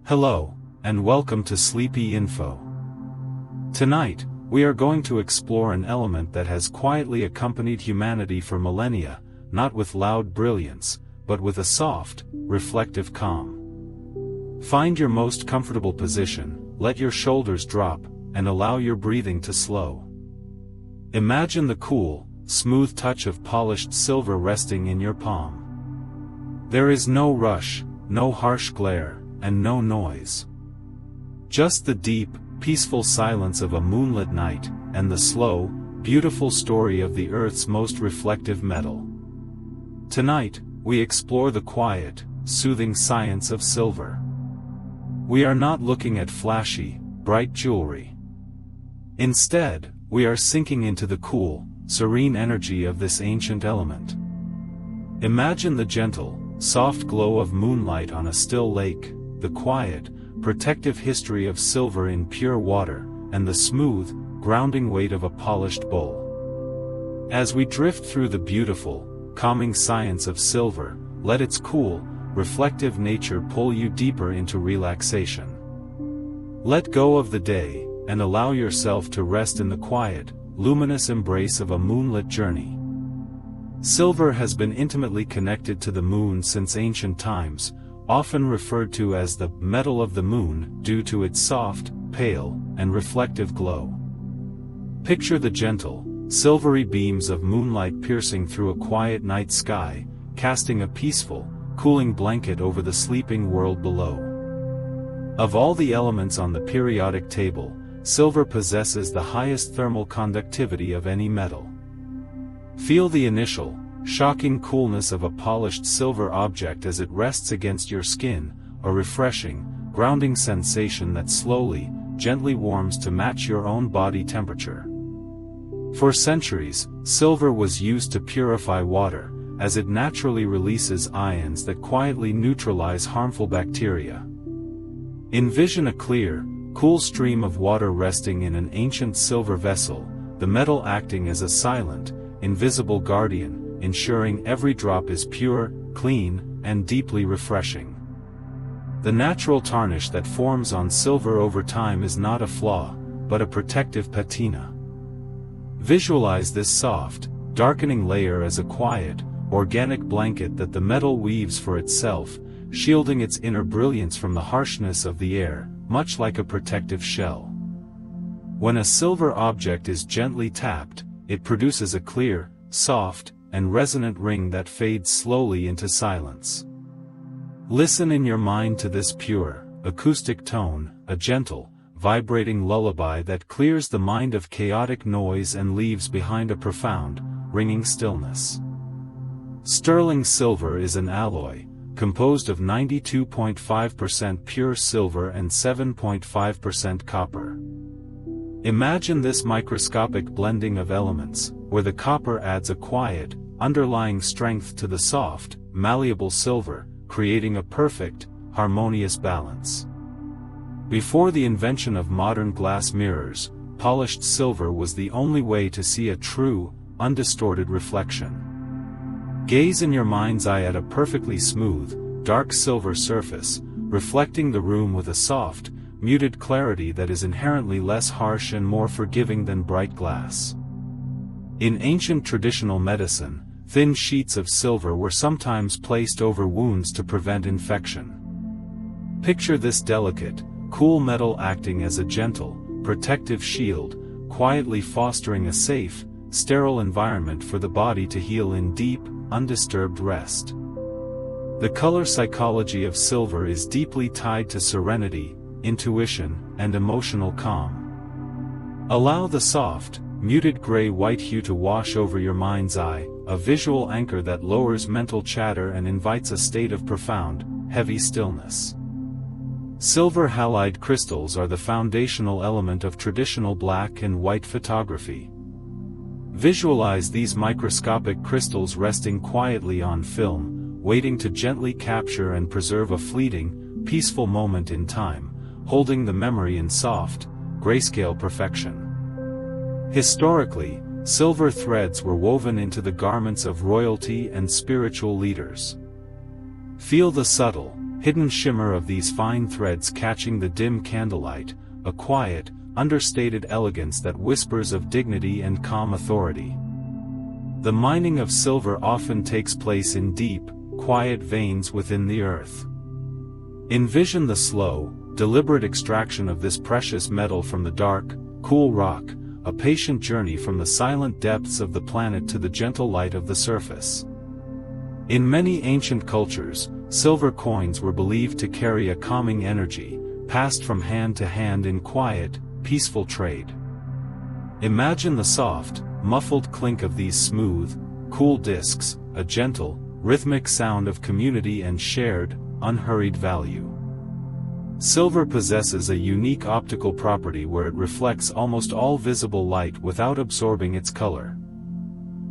Hello, and welcome to Sleepy Info. Tonight, we are going to explore an element that has quietly accompanied humanity for millennia, not with loud brilliance, but with a soft, reflective calm. Find your most comfortable position, let your shoulders drop, and allow your breathing to slow. Imagine the cool, smooth touch of polished silver resting in your palm. There is no rush, no harsh glare, and no noise. Just the deep, peaceful silence of a moonlit night, and the slow, beautiful story of the Earth's most reflective metal. Tonight, we explore the quiet, soothing science of silver. We are not looking at flashy, bright jewelry. Instead, we are sinking into the cool, serene energy of this ancient element. Imagine the gentle, soft glow of moonlight on a still lake, the quiet, protective history of silver in pure water, and the smooth, grounding weight of a polished bowl. As we drift through the beautiful, calming science of silver, let its cool, reflective nature pull you deeper into relaxation. Let go of the day, and allow yourself to rest in the quiet, luminous embrace of a moonlit journey. Silver has been intimately connected to the moon since ancient times, often referred to as the metal of the moon due to its soft, pale, and reflective glow. Picture the gentle, silvery beams of moonlight piercing through a quiet night sky, casting a peaceful, cooling blanket over the sleeping world below. Of all the elements on the periodic table, silver possesses the highest thermal conductivity of any metal. Feel the initial, shocking coolness of a polished silver object as it rests against your skin, a refreshing, grounding sensation that slowly, gently warms to match your own body temperature. For centuries, silver was used to purify water, as it naturally releases ions that quietly neutralize harmful bacteria. Envision a clear, cool stream of water resting in an ancient silver vessel, the metal acting as a silent, invisible guardian, ensuring every drop is pure, clean, and deeply refreshing. The natural tarnish that forms on silver over time is not a flaw, but a protective patina. Visualize this soft, darkening layer as a quiet, organic blanket that the metal weaves for itself, shielding its inner brilliance from the harshness of the air, much like a protective shell. When a silver object is gently tapped, it produces a clear, soft, and resonant ring that fades slowly into silence. Listen in your mind to this pure, acoustic tone, a gentle, vibrating lullaby that clears the mind of chaotic noise and leaves behind a profound, ringing stillness. Sterling silver is an alloy, composed of 92.5% pure silver and 7.5% copper. Imagine this microscopic blending of elements, where the copper adds a quiet, underlying strength to the soft, malleable silver, creating a perfect, harmonious balance. Before the invention of modern glass mirrors, polished silver was the only way to see a true, undistorted reflection. Gaze in your mind's eye at a perfectly smooth, dark silver surface, reflecting the room with a soft, muted clarity that is inherently less harsh and more forgiving than bright glass. In ancient traditional medicine, thin sheets of silver were sometimes placed over wounds to prevent infection. Picture this delicate, cool metal acting as a gentle, protective shield, quietly fostering a safe, sterile environment for the body to heal in deep, undisturbed rest. The color psychology of silver is deeply tied to serenity, intuition, and emotional calm. Allow the soft, muted gray-white hue to wash over your mind's eye, a visual anchor that lowers mental chatter and invites a state of profound, heavy stillness. Silver halide crystals are the foundational element of traditional black and white photography. Visualize these microscopic crystals resting quietly on film, waiting to gently capture and preserve a fleeting, peaceful moment in time, holding the memory in soft, grayscale perfection. Historically, silver threads were woven into the garments of royalty and spiritual leaders. Feel the subtle, hidden shimmer of these fine threads catching the dim candlelight, a quiet, understated elegance that whispers of dignity and calm authority. The mining of silver often takes place in deep, quiet veins within the earth. Envision the slow, deliberate extraction of this precious metal from the dark, cool rock, a patient journey from the silent depths of the planet to the gentle light of the surface. In many ancient cultures, silver coins were believed to carry a calming energy, passed from hand to hand in quiet, peaceful trade. Imagine the soft, muffled clink of these smooth, cool discs, a gentle, rhythmic sound of community and shared, unhurried value. Silver possesses a unique optical property where it reflects almost all visible light without absorbing its color.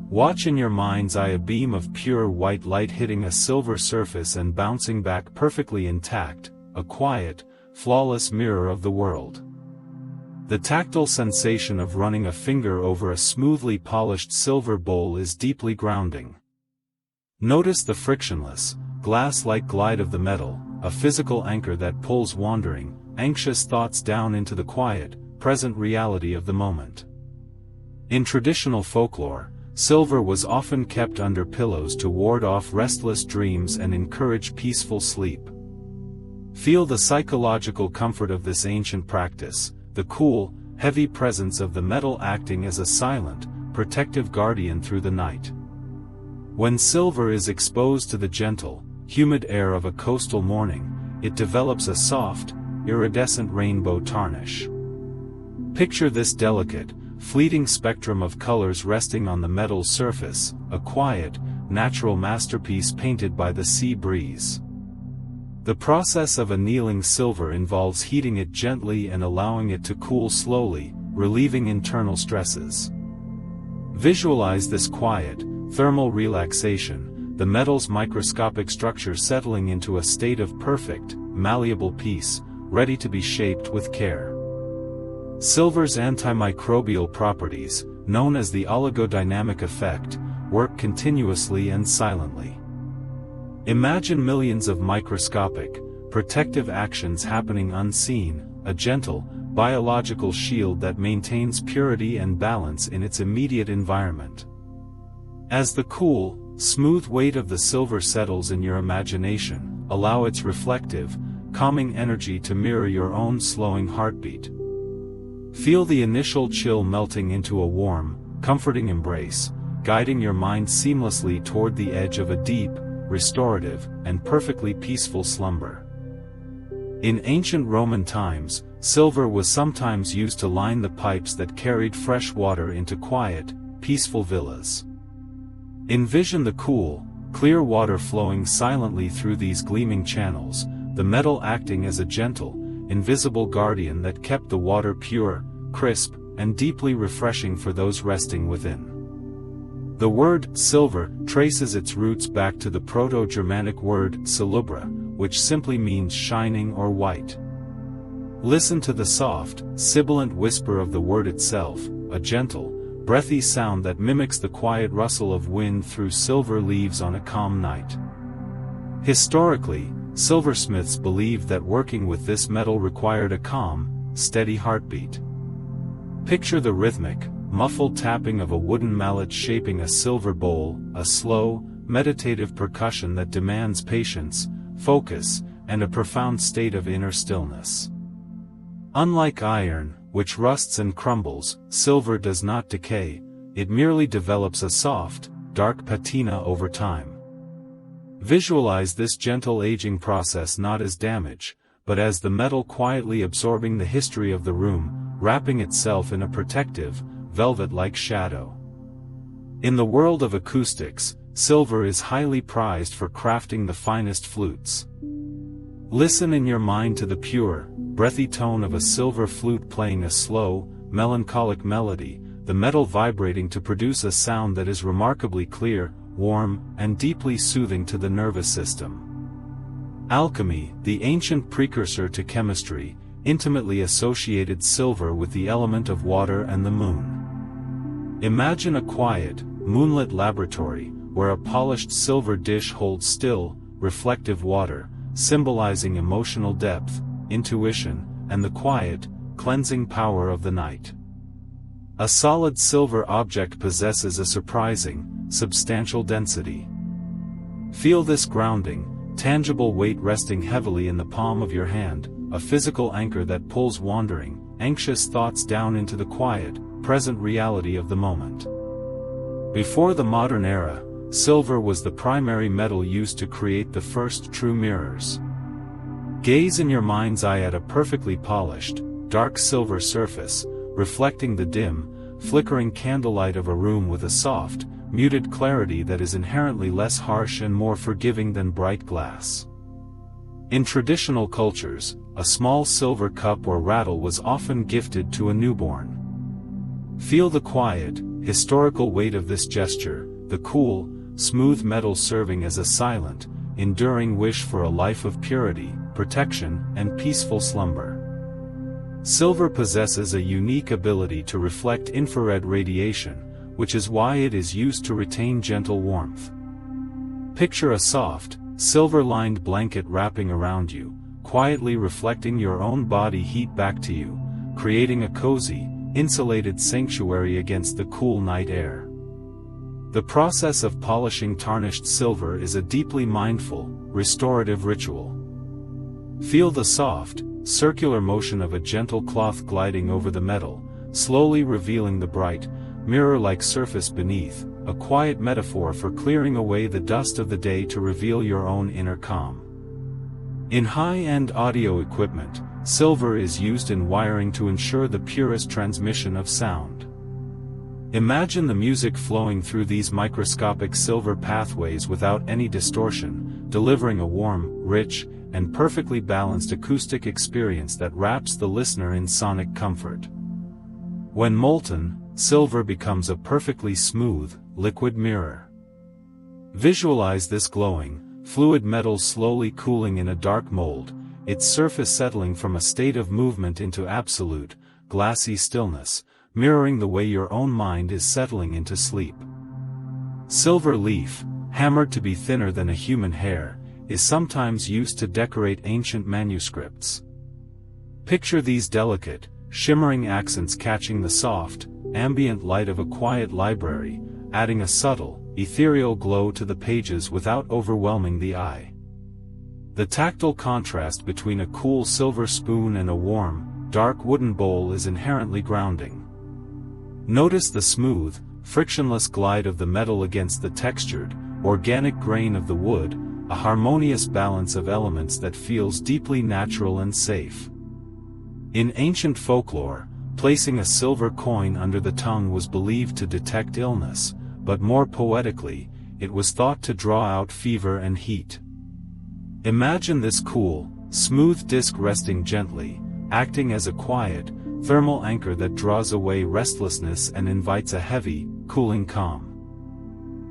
Watch in your mind's eye a beam of pure white light hitting a silver surface and bouncing back perfectly intact, a quiet, flawless mirror of the world. The tactile sensation of running a finger over a smoothly polished silver bowl is deeply grounding. Notice the frictionless, glass-like glide of the metal, a physical anchor that pulls wandering, anxious thoughts down into the quiet, present reality of the moment. In traditional folklore, silver was often kept under pillows to ward off restless dreams and encourage peaceful sleep. Feel the psychological comfort of this ancient practice, the cool, heavy presence of the metal acting as a silent, protective guardian through the night. When silver is exposed to the gentle, humid air of a coastal morning, it develops a soft, iridescent rainbow tarnish. Picture this delicate, fleeting spectrum of colors resting on the metal's surface, a quiet, natural masterpiece painted by the sea breeze. The process of annealing silver involves heating it gently and allowing it to cool slowly, relieving internal stresses. Visualize this quiet, thermal relaxation, the metal's microscopic structure settling into a state of perfect, malleable peace, ready to be shaped with care. Silver's antimicrobial properties, known as the oligodynamic effect, work continuously and silently. Imagine millions of microscopic, protective actions happening unseen, a gentle, biological shield that maintains purity and balance in its immediate environment. As the cool, smooth weight of the silver settles in your imagination, allow its reflective, calming energy to mirror your own slowing heartbeat. Feel the initial chill melting into a warm, comforting embrace, guiding your mind seamlessly toward the edge of a deep, restorative, and perfectly peaceful slumber. In ancient Roman times, silver was sometimes used to line the pipes that carried fresh water into quiet, peaceful villas. Envision the cool, clear water flowing silently through these gleaming channels, the metal acting as a gentle, invisible guardian that kept the water pure, crisp, and deeply refreshing for those resting within. The word silver traces its roots back to the Proto-Germanic word silubra, which simply means shining or white. Listen to the soft, sibilant whisper of the word itself, a gentle, breathy sound that mimics the quiet rustle of wind through silver leaves on a calm night. Historically, silversmiths believed that working with this metal required a calm, steady heartbeat. Picture the rhythmic, muffled tapping of a wooden mallet shaping a silver bowl, a slow, meditative percussion that demands patience, focus, and a profound state of inner stillness. Unlike iron, which rusts and crumbles, silver does not decay, it merely develops a soft, dark patina over time. Visualize this gentle aging process not as damage, but as the metal quietly absorbing the history of the room, wrapping itself in a protective, velvet-like shadow. In the world of acoustics, silver is highly prized for crafting the finest flutes. Listen in your mind to the pure, breathy tone of a silver flute playing a slow, melancholic melody, the metal vibrating to produce a sound that is remarkably clear, warm, and deeply soothing to the nervous system. Alchemy, the ancient precursor to chemistry, intimately associated silver with the element of water and the moon. Imagine a quiet, moonlit laboratory, where a polished silver dish holds still, reflective water, symbolizing emotional depth, intuition, and the quiet, cleansing power of the night. A solid silver object possesses a surprising, substantial density. Feel this grounding, tangible weight resting heavily in the palm of your hand, a physical anchor that pulls wandering, anxious thoughts down into the quiet, present reality of the moment. Before the modern era, silver was the primary metal used to create the first true mirrors. Gaze in your mind's eye at a perfectly polished, dark silver surface, reflecting the dim, flickering candlelight of a room with a soft, muted clarity that is inherently less harsh and more forgiving than bright glass. In traditional cultures, a small silver cup or rattle was often gifted to a newborn. Feel the quiet, historical weight of this gesture, the cool, smooth metal serving as a silent, enduring wish for a life of purity, protection, and peaceful slumber. Silver possesses a unique ability to reflect infrared radiation, which is why it is used to retain gentle warmth. Picture a soft, silver-lined blanket wrapping around you, quietly reflecting your own body heat back to you, creating a cozy, insulated sanctuary against the cool night air. The process of polishing tarnished silver is a deeply mindful, restorative ritual. Feel the soft, circular motion of a gentle cloth gliding over the metal, slowly revealing the bright, mirror-like surface beneath, a quiet metaphor for clearing away the dust of the day to reveal your own inner calm. In high-end audio equipment, silver is used in wiring to ensure the purest transmission of sound. Imagine the music flowing through these microscopic silver pathways without any distortion, delivering a warm, rich, and perfectly balanced acoustic experience that wraps the listener in sonic comfort. When molten, silver becomes a perfectly smooth, liquid mirror. Visualize this glowing, fluid metal slowly cooling in a dark mold, its surface settling from a state of movement into absolute, glassy stillness, mirroring the way your own mind is settling into sleep. Silver leaf, hammered to be thinner than a human hair, is sometimes used to decorate ancient manuscripts. Picture these delicate, shimmering accents catching the soft, ambient light of a quiet library, adding a subtle, ethereal glow to the pages without overwhelming the eye. The tactile contrast between a cool silver spoon and a warm, dark wooden bowl is inherently grounding. Notice the smooth, frictionless glide of the metal against the textured, organic grain of the wood, a harmonious balance of elements that feels deeply natural and safe. In ancient folklore, placing a silver coin under the tongue was believed to detect illness, but more poetically, it was thought to draw out fever and heat. Imagine this cool, smooth disc resting gently, acting as a quiet, thermal anchor that draws away restlessness and invites a heavy, cooling calm.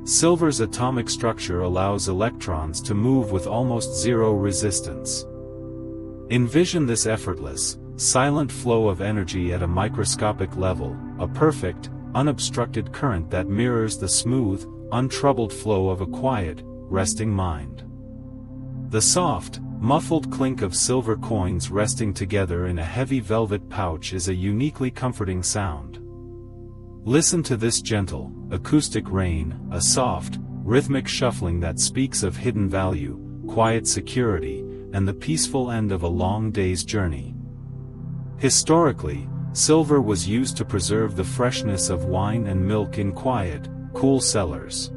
Silver's atomic structure allows electrons to move with almost zero resistance. Envision this effortless, silent flow of energy at a microscopic level, a perfect, unobstructed current that mirrors the smooth, untroubled flow of a quiet, resting mind. The soft, muffled clink of silver coins resting together in a heavy velvet pouch is a uniquely comforting sound. Listen to this gentle, acoustic rain, a soft, rhythmic shuffling that speaks of hidden value, quiet security, and the peaceful end of a long day's journey. Historically, silver was used to preserve the freshness of wine and milk in quiet, cool cellars.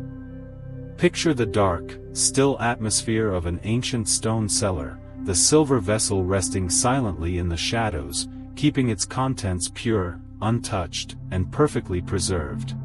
Picture the dark, still atmosphere of an ancient stone cellar, the silver vessel resting silently in the shadows, keeping its contents pure, untouched, and perfectly preserved.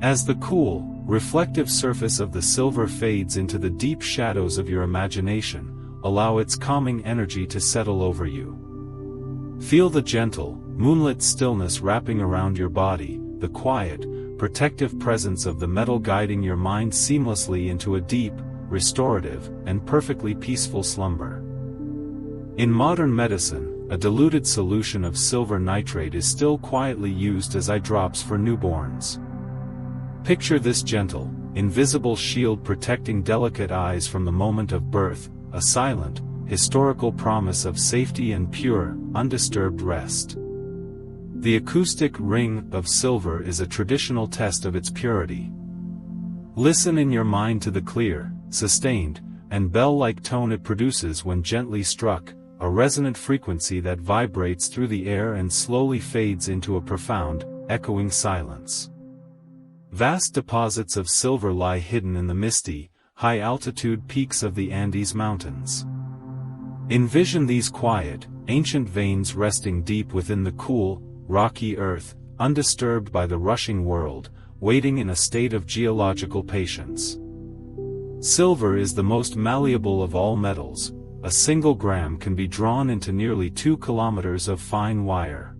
As the cool, reflective surface of the silver fades into the deep shadows of your imagination, allow its calming energy to settle over you. Feel the gentle, moonlit stillness wrapping around your body, the quiet, protective presence of the metal guiding your mind seamlessly into a deep, restorative, and perfectly peaceful slumber. In modern medicine, a diluted solution of silver nitrate is still quietly used as eye drops for newborns. Picture this gentle, invisible shield protecting delicate eyes from the moment of birth, a silent, historical promise of safety and pure, undisturbed rest. The acoustic ring of silver is a traditional test of its purity. Listen in your mind to the clear, sustained, and bell-like tone it produces when gently struck, a resonant frequency that vibrates through the air and slowly fades into a profound, echoing silence. Vast deposits of silver lie hidden in the misty, high-altitude peaks of the Andes Mountains. Envision these quiet, ancient veins resting deep within the cool, rocky earth, undisturbed by the rushing world, waiting in a state of geological patience. Silver is the most malleable of all metals. A single gram can be drawn into nearly 2 kilometers of fine wire.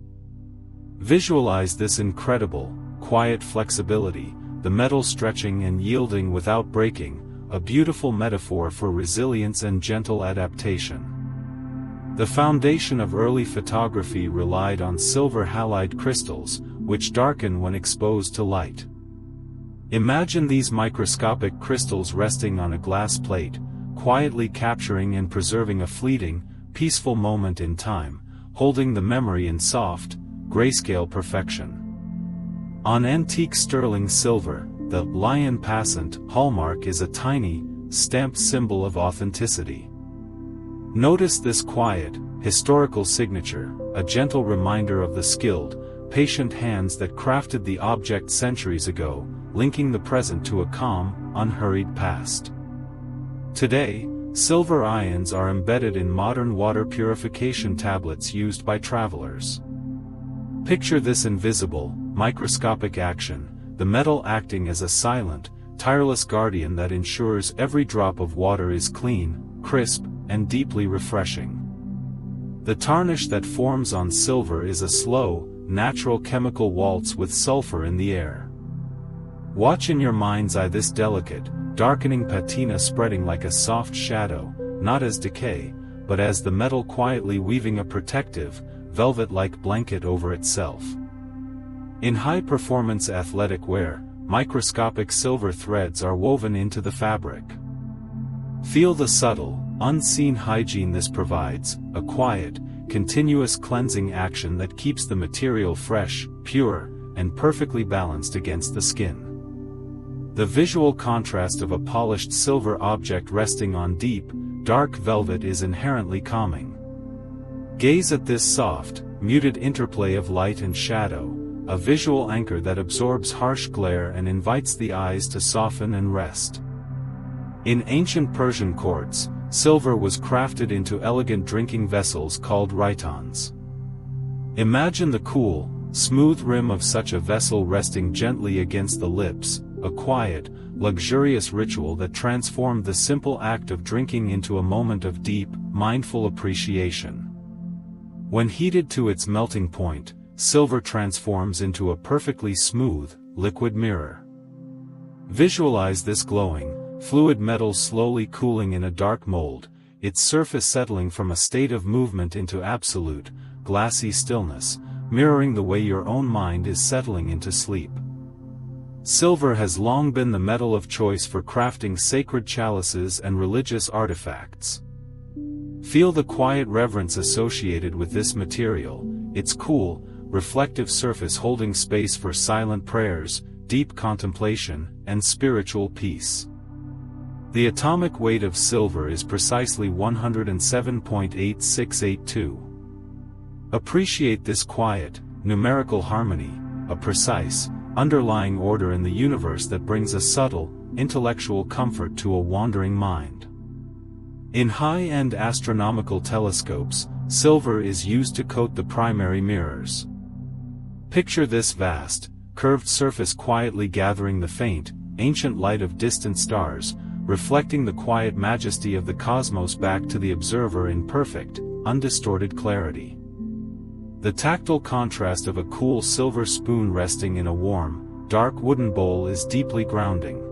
Visualize this incredible, quiet flexibility, the metal stretching and yielding without breaking, a beautiful metaphor for resilience and gentle adaptation. The foundation of early photography relied on silver halide crystals, which darken when exposed to light. Imagine these microscopic crystals resting on a glass plate, quietly capturing and preserving a fleeting, peaceful moment in time, holding the memory in soft, grayscale perfection. On antique sterling silver, the lion passant hallmark is a tiny, stamped symbol of authenticity. Notice this quiet, historical signature, a gentle reminder of the skilled, patient hands that crafted the object centuries ago, linking the present to a calm, unhurried past. Today, silver ions are embedded in modern water purification tablets used by travelers. Picture this invisible, microscopic action, the metal acting as a silent, tireless guardian that ensures every drop of water is clean, crisp, and deeply refreshing. The tarnish that forms on silver is a slow, natural chemical waltz with sulfur in the air. Watch in your mind's eye this delicate, darkening patina spreading like a soft shadow, not as decay, but as the metal quietly weaving a protective, velvet-like blanket over itself. In high-performance athletic wear, microscopic silver threads are woven into the fabric. Feel the subtle, unseen hygiene this provides, a quiet, continuous cleansing action that keeps the material fresh, pure, and perfectly balanced against the skin. The visual contrast of a polished silver object resting on deep, dark velvet is inherently calming. Gaze at this soft, muted interplay of light and shadow, a visual anchor that absorbs harsh glare and invites the eyes to soften and rest. In ancient Persian courts, silver was crafted into elegant drinking vessels called rhytons. Imagine the cool, smooth rim of such a vessel resting gently against the lips, a quiet, luxurious ritual that transformed the simple act of drinking into a moment of deep, mindful appreciation. When heated to its melting point, silver transforms into a perfectly smooth, liquid mirror. Visualize this glowing, fluid metal slowly cooling in a dark mold, its surface settling from a state of movement into absolute, glassy stillness, mirroring the way your own mind is settling into sleep. Silver has long been the metal of choice for crafting sacred chalices and religious artifacts. Feel the quiet reverence associated with this material, its cool, reflective surface holding space for silent prayers, deep contemplation, and spiritual peace. The atomic weight of silver is precisely 107.8682. Appreciate this quiet, numerical harmony, a precise, underlying order in the universe that brings a subtle, intellectual comfort to a wandering mind. In high-end astronomical telescopes, silver is used to coat the primary mirrors. Picture this vast, curved surface quietly gathering the faint, ancient light of distant stars, reflecting the quiet majesty of the cosmos back to the observer in perfect, undistorted clarity. The tactile contrast of a cool silver spoon resting in a warm, dark wooden bowl is deeply grounding.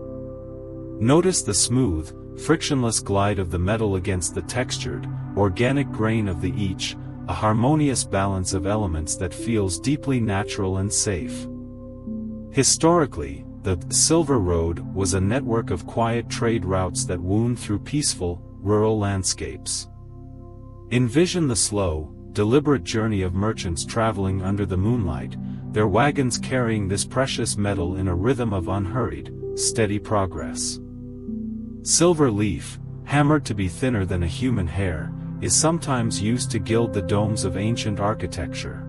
Notice the smooth, frictionless glide of the metal against the textured, organic grain of the each, a harmonious balance of elements that feels deeply natural and safe. Historically, the Silver Road was a network of quiet trade routes that wound through peaceful, rural landscapes. Envision the slow, deliberate journey of merchants traveling under the moonlight, their wagons carrying this precious metal in a rhythm of unhurried, steady progress. Silver leaf, hammered to be thinner than a human hair, is sometimes used to gild the domes of ancient architecture.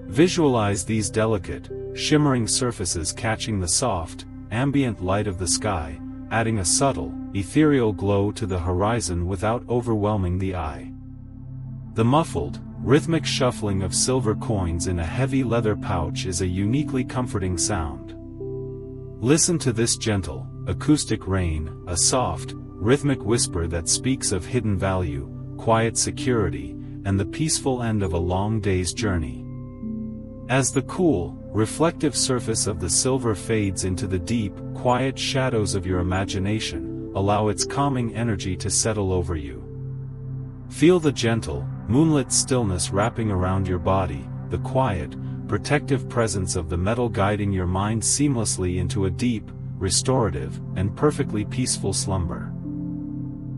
Visualize these delicate, shimmering surfaces catching the soft, ambient light of the sky, adding a subtle, ethereal glow to the horizon without overwhelming the eye. The muffled, rhythmic shuffling of silver coins in a heavy leather pouch is a uniquely comforting sound. Listen to this gentle, acoustic rain, a soft, rhythmic whisper that speaks of hidden value, quiet security, and the peaceful end of a long day's journey. As the cool, reflective surface of the silver fades into the deep, quiet shadows of your imagination, allow its calming energy to settle over you. Feel the gentle, moonlit stillness wrapping around your body, the quiet, protective presence of the metal guiding your mind seamlessly into a deep, restorative, and perfectly peaceful slumber.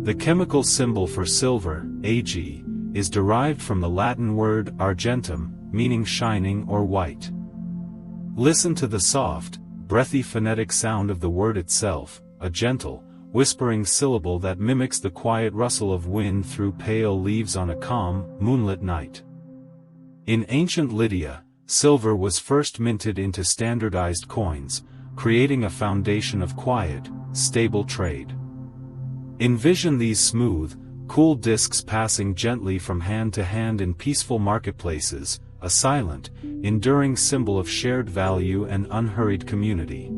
The chemical symbol for silver, Ag, is derived from the Latin word argentum, meaning shining or white. Listen to the soft, breathy phonetic sound of the word itself, a gentle, whispering syllable that mimics the quiet rustle of wind through pale leaves on a calm, moonlit night. In ancient Lydia, silver was first minted into standardized coins, creating a foundation of quiet, stable trade. Envision these smooth, cool discs passing gently from hand to hand in peaceful marketplaces, a silent, enduring symbol of shared value and unhurried community.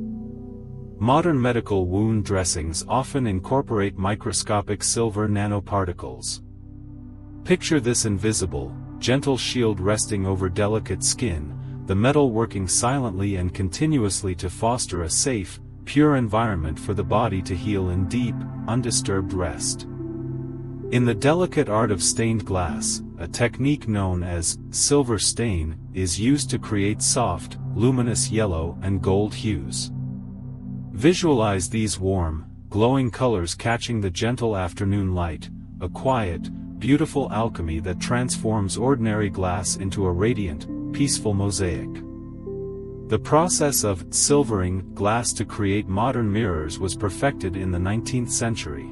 Modern medical wound dressings often incorporate microscopic silver nanoparticles. Picture this invisible, gentle shield resting over delicate skin, the metal working silently and continuously to foster a safe, pure environment for the body to heal in deep, undisturbed rest. In the delicate art of stained glass, a technique known as silver stain is used to create soft, luminous yellow and gold hues. Visualize these warm, glowing colors catching the gentle afternoon light, a quiet, beautiful alchemy that transforms ordinary glass into a radiant, peaceful mosaic. The process of silvering glass to create modern mirrors was perfected in the 19th century.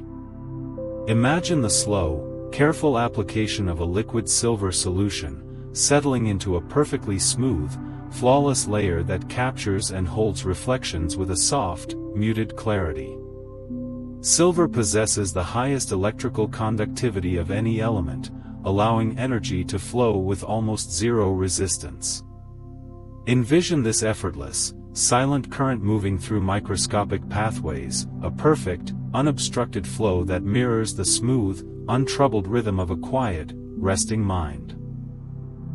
Imagine the slow, careful application of a liquid silver solution, settling into a perfectly smooth, flawless layer that captures and holds reflections with a soft, muted clarity. Silver possesses the highest electrical conductivity of any element, allowing energy to flow with almost zero resistance. Envision this effortless, silent current moving through microscopic pathways, a perfect, unobstructed flow that mirrors the smooth, untroubled rhythm of a quiet, resting mind.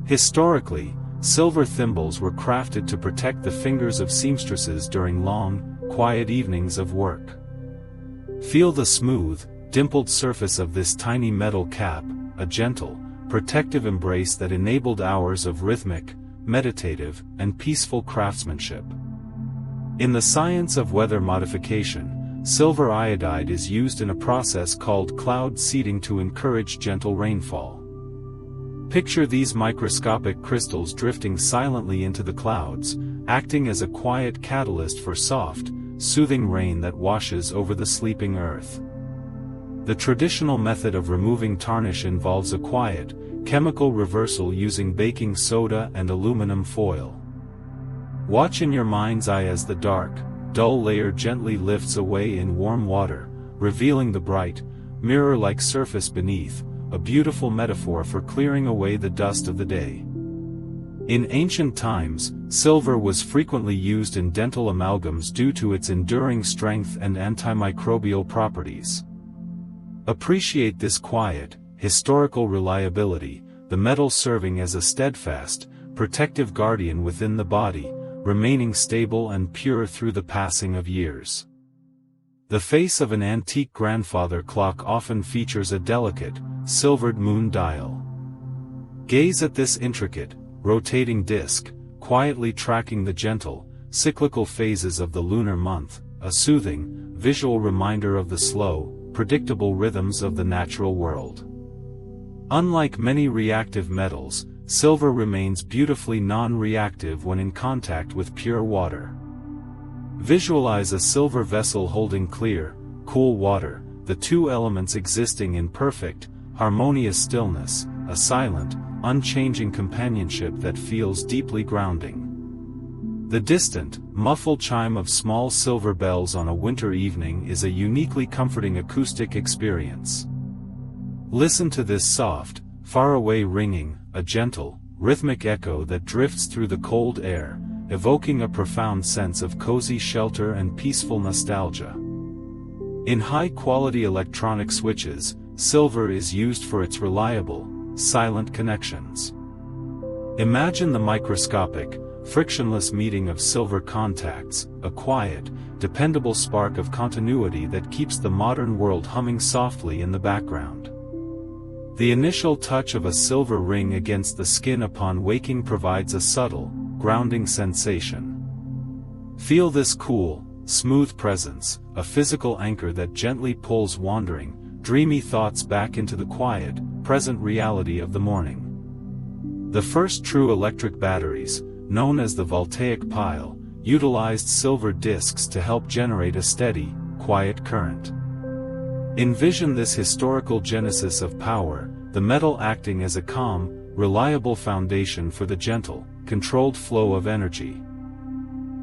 Historically, silver thimbles were crafted to protect the fingers of seamstresses during long, quiet evenings of work. Feel the smooth, dimpled surface of this tiny metal cap, a gentle, protective embrace that enabled hours of rhythmic, meditative, and peaceful craftsmanship. In the science of weather modification, silver iodide is used in a process called cloud seeding to encourage gentle rainfall. Picture these microscopic crystals drifting silently into the clouds, acting as a quiet catalyst for soft, soothing rain that washes over the sleeping earth. The traditional method of removing tarnish involves a quiet, chemical reversal using baking soda and aluminum foil. Watch in your mind's eye as the dark, dull layer gently lifts away in warm water, revealing the bright, mirror-like surface beneath, a beautiful metaphor for clearing away the dust of the day. In ancient times, silver was frequently used in dental amalgams due to its enduring strength and antimicrobial properties. Appreciate this quiet, historical reliability, the metal serving as a steadfast, protective guardian within the body, remaining stable and pure through the passing of years. The face of an antique grandfather clock often features a delicate, silvered moon dial. Gaze at this intricate, rotating disc, quietly tracking the gentle, cyclical phases of the lunar month, a soothing, visual reminder of the slow, predictable rhythms of the natural world. Unlike many reactive metals, silver remains beautifully non-reactive when in contact with pure water. Visualize a silver vessel holding clear, cool water, the two elements existing in perfect, harmonious stillness, a silent, unchanging companionship that feels deeply grounding. The distant, muffled chime of small silver bells on a winter evening is a uniquely comforting acoustic experience. Listen to this soft, faraway ringing, a gentle, rhythmic echo that drifts through the cold air, evoking a profound sense of cozy shelter and peaceful nostalgia. In high-quality electronic switches, silver is used for its reliable, silent connections. Imagine the microscopic, frictionless meeting of silver contacts, a quiet, dependable spark of continuity that keeps the modern world humming softly in the background. The initial touch of a silver ring against the skin upon waking provides a subtle, grounding sensation. Feel this cool, smooth presence, a physical anchor that gently pulls wandering, dreamy thoughts back into the quiet, present reality of the morning. The first true electric batteries, known as the voltaic pile, utilized silver discs to help generate a steady, quiet current. Envision this historical genesis of power, the metal acting as a calm, reliable foundation for the gentle, controlled flow of energy.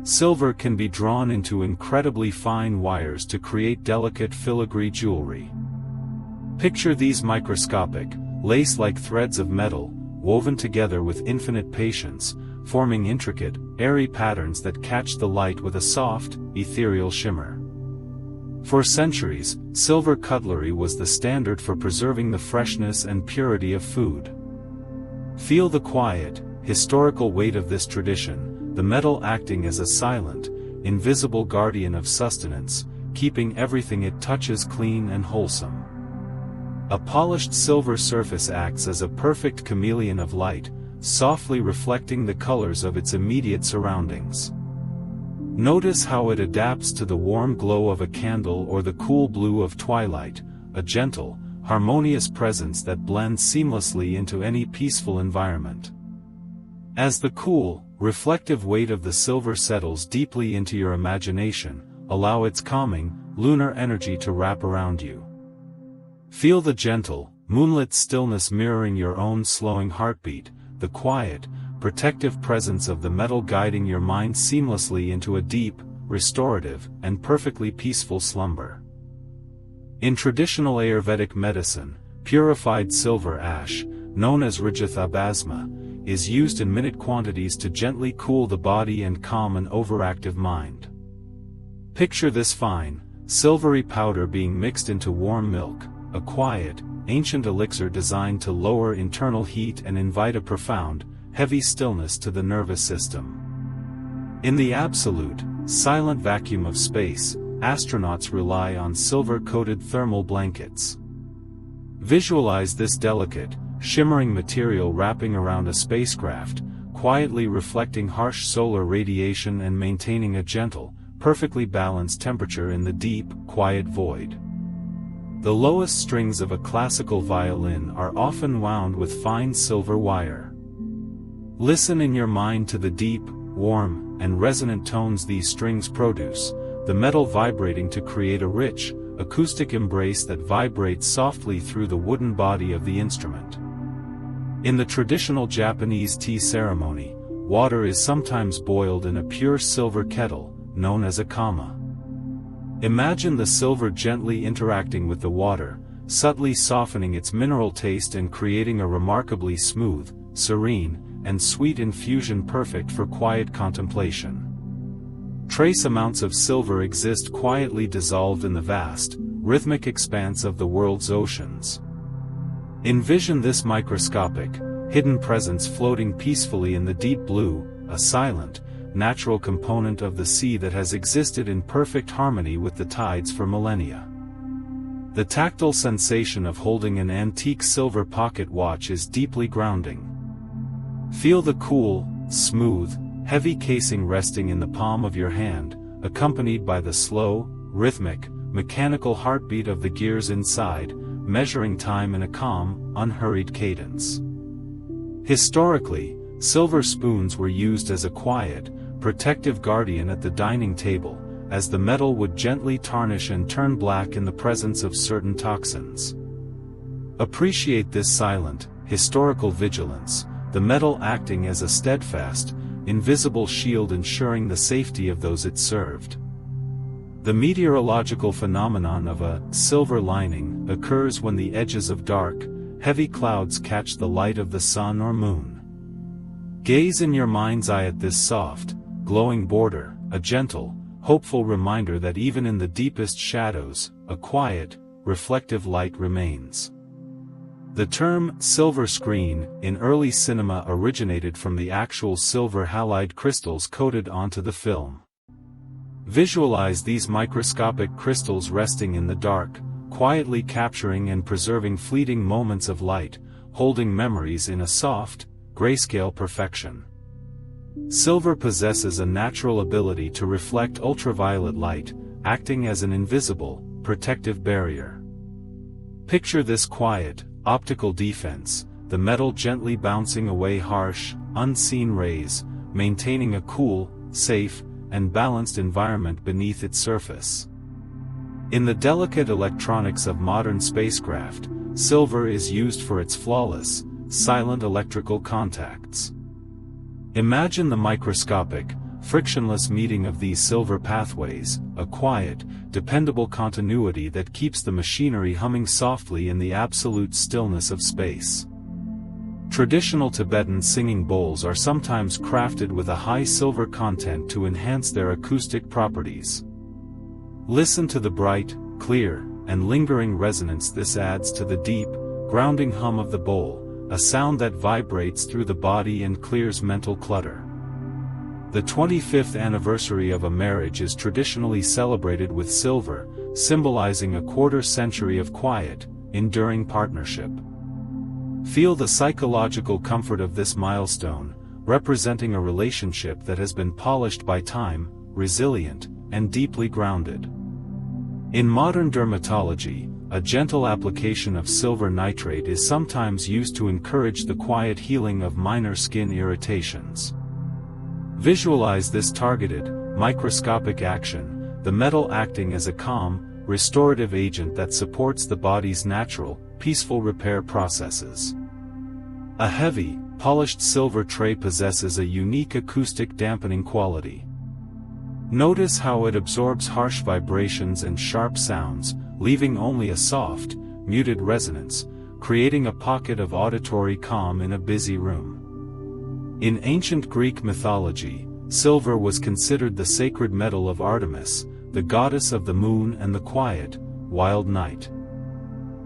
Silver can be drawn into incredibly fine wires to create delicate filigree jewelry. Picture these microscopic, lace-like threads of metal, woven together with infinite patience, forming intricate, airy patterns that catch the light with a soft, ethereal shimmer. For centuries, silver cutlery was the standard for preserving the freshness and purity of food. Feel the quiet, historical weight of this tradition, the metal acting as a silent, invisible guardian of sustenance, keeping everything it touches clean and wholesome. A polished silver surface acts as a perfect chameleon of light, softly reflecting the colors of its immediate surroundings. Notice how it adapts to the warm glow of a candle or the cool blue of twilight, a gentle, harmonious presence that blends seamlessly into any peaceful environment. As the cool, reflective weight of the silver settles deeply into your imagination, allow its calming, lunar energy to wrap around you. Feel the gentle, moonlit stillness mirroring your own slowing heartbeat, the quiet, protective presence of the metal guiding your mind seamlessly into a deep, restorative, and perfectly peaceful slumber. In traditional Ayurvedic medicine, purified silver ash, known as Rajathabhasma, is used in minute quantities to gently cool the body and calm an overactive mind. Picture this fine, silvery powder being mixed into warm milk, a quiet, ancient elixir designed to lower internal heat and invite a profound, heavy stillness to the nervous system. In the absolute, silent vacuum of space, astronauts rely on silver-coated thermal blankets. Visualize this delicate, shimmering material wrapping around a spacecraft, quietly reflecting harsh solar radiation and maintaining a gentle, perfectly balanced temperature in the deep, quiet void. The lowest strings of a classical violin are often wound with fine silver wire. Listen in your mind to the deep, warm, and resonant tones these strings produce, the metal vibrating to create a rich, acoustic embrace that vibrates softly through the wooden body of the instrument. In the traditional Japanese tea ceremony, water is sometimes boiled in a pure silver kettle, known as a kama. Imagine the silver gently interacting with the water, subtly softening its mineral taste and creating a remarkably smooth, serene, and sweet infusion perfect for quiet contemplation. Trace amounts of silver exist quietly dissolved in the vast, rhythmic expanse of the world's oceans. Envision this microscopic, hidden presence floating peacefully in the deep blue, a silent, natural component of the sea that has existed in perfect harmony with the tides for millennia. The tactile sensation of holding an antique silver pocket watch is deeply grounding. Feel the cool, smooth, heavy casing resting in the palm of your hand, accompanied by the slow, rhythmic, mechanical heartbeat of the gears inside, measuring time in a calm, unhurried cadence. Historically, silver spoons were used as a quiet, protective guardian at the dining table, as the metal would gently tarnish and turn black in the presence of certain toxins. Appreciate this silent, historical vigilance, the metal acting as a steadfast, invisible shield ensuring the safety of those it served. The meteorological phenomenon of a silver lining occurs when the edges of dark, heavy clouds catch the light of the sun or moon. Gaze in your mind's eye at this soft, glowing border, a gentle, hopeful reminder that even in the deepest shadows, a quiet, reflective light remains. The term silver screen in early cinema originated from the actual silver halide crystals coated onto the film. Visualize these microscopic crystals resting in the dark, quietly capturing and preserving fleeting moments of light, holding memories in a soft, grayscale perfection. Silver possesses a natural ability to reflect ultraviolet light, acting as an invisible, protective barrier. Picture this quiet, optical defense, the metal gently bouncing away harsh, unseen rays, maintaining a cool, safe, and balanced environment beneath its surface. In the delicate electronics of modern spacecraft, silver is used for its flawless, silent electrical contacts. Imagine the microscopic, frictionless meeting of these silver pathways, a quiet, dependable continuity that keeps the machinery humming softly in the absolute stillness of space. Traditional Tibetan singing bowls are sometimes crafted with a high silver content to enhance their acoustic properties. Listen to the bright, clear, and lingering resonance this adds to the deep, grounding hum of the bowl, a sound that vibrates through the body and clears mental clutter. The 25th anniversary of a marriage is traditionally celebrated with silver, symbolizing a quarter-century of quiet, enduring partnership. Feel the psychological comfort of this milestone, representing a relationship that has been polished by time, resilient, and deeply grounded. In modern dermatology, a gentle application of silver nitrate is sometimes used to encourage the quiet healing of minor skin irritations. Visualize this targeted, microscopic action, the metal acting as a calm, restorative agent that supports the body's natural, peaceful repair processes. A heavy, polished silver tray possesses a unique acoustic dampening quality. Notice how it absorbs harsh vibrations and sharp sounds, leaving only a soft, muted resonance, creating a pocket of auditory calm in a busy room. In ancient Greek mythology, silver was considered the sacred metal of Artemis, the goddess of the moon and the quiet, wild night.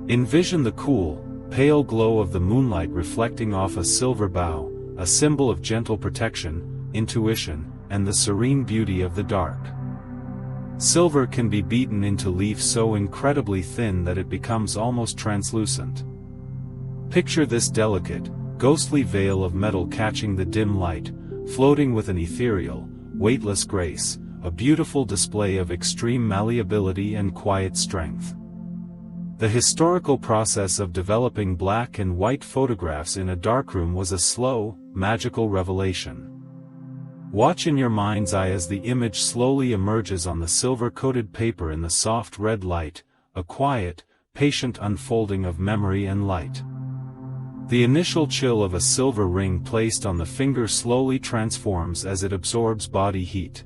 Envision the cool, pale glow of the moonlight reflecting off a silver bow, a symbol of gentle protection, intuition, and the serene beauty of the dark. Silver can be beaten into leaf so incredibly thin that it becomes almost translucent. Picture this delicate, ghostly veil of metal catching the dim light, floating with an ethereal, weightless grace, a beautiful display of extreme malleability and quiet strength. The historical process of developing black and white photographs in a darkroom was a slow, magical revelation. Watch in your mind's eye as the image slowly emerges on the silver-coated paper in the soft red light, a quiet, patient unfolding of memory and light. The initial chill of a silver ring placed on the finger slowly transforms as it absorbs body heat.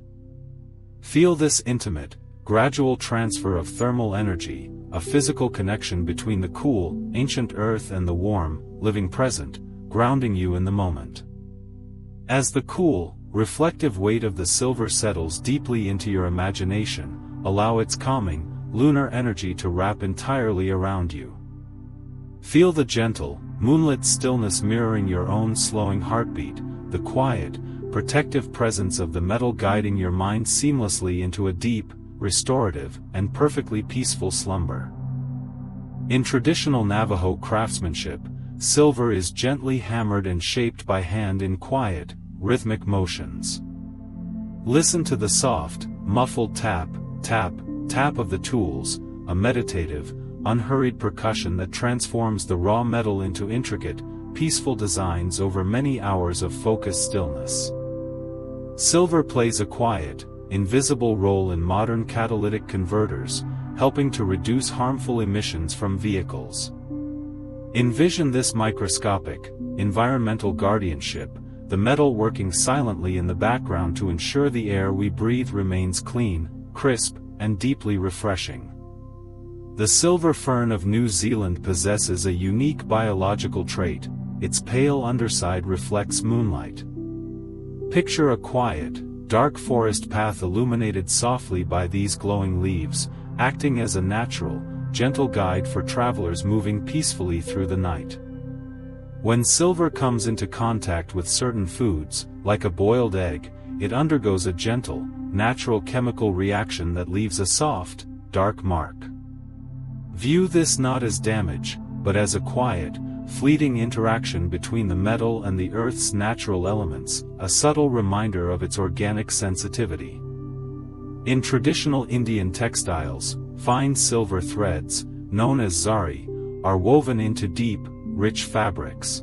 Feel this intimate, gradual transfer of thermal energy, a physical connection between the cool, ancient earth and the warm, living present, grounding you in the moment. As the cool, reflective weight of the silver settles deeply into your imagination, allow its calming, lunar energy to wrap entirely around you. Feel the gentle, moonlit stillness mirroring your own slowing heartbeat, the quiet, protective presence of the metal guiding your mind seamlessly into a deep, restorative, and perfectly peaceful slumber. In traditional Navajo craftsmanship, silver is gently hammered and shaped by hand in quiet, rhythmic motions. Listen to the soft, muffled tap, tap, tap of the tools, a meditative, unhurried percussion that transforms the raw metal into intricate, peaceful designs over many hours of focused stillness. Silver plays a quiet, invisible role in modern catalytic converters, helping to reduce harmful emissions from vehicles. Envision this microscopic, environmental guardianship, the metal working silently in the background to ensure the air we breathe remains clean, crisp, and deeply refreshing. The silver fern of New Zealand possesses a unique biological trait: its pale underside reflects moonlight. Picture a quiet, dark forest path illuminated softly by these glowing leaves, acting as a natural, gentle guide for travelers moving peacefully through the night. When silver comes into contact with certain foods, like a boiled egg, it undergoes a gentle, natural chemical reaction that leaves a soft, dark mark. View this not as damage, but as a quiet, fleeting interaction between the metal and the Earth's natural elements, a subtle reminder of its organic sensitivity. In traditional Indian textiles, fine silver threads, known as zari, are woven into deep, rich fabrics.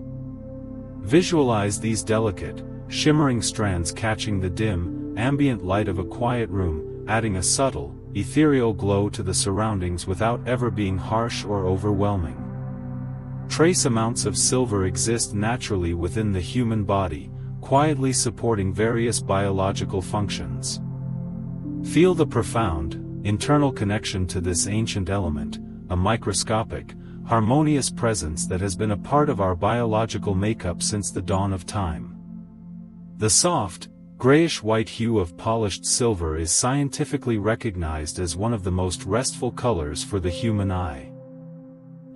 Visualize these delicate, shimmering strands catching the dim, ambient light of a quiet room, adding a subtle, ethereal glow to the surroundings without ever being harsh or overwhelming. Trace amounts of silver exist naturally within the human body, quietly supporting various biological functions. Feel the profound, internal connection to this ancient element, a microscopic, harmonious presence that has been a part of our biological makeup since the dawn of time. The soft, grayish-white hue of polished silver is scientifically recognized as one of the most restful colors for the human eye.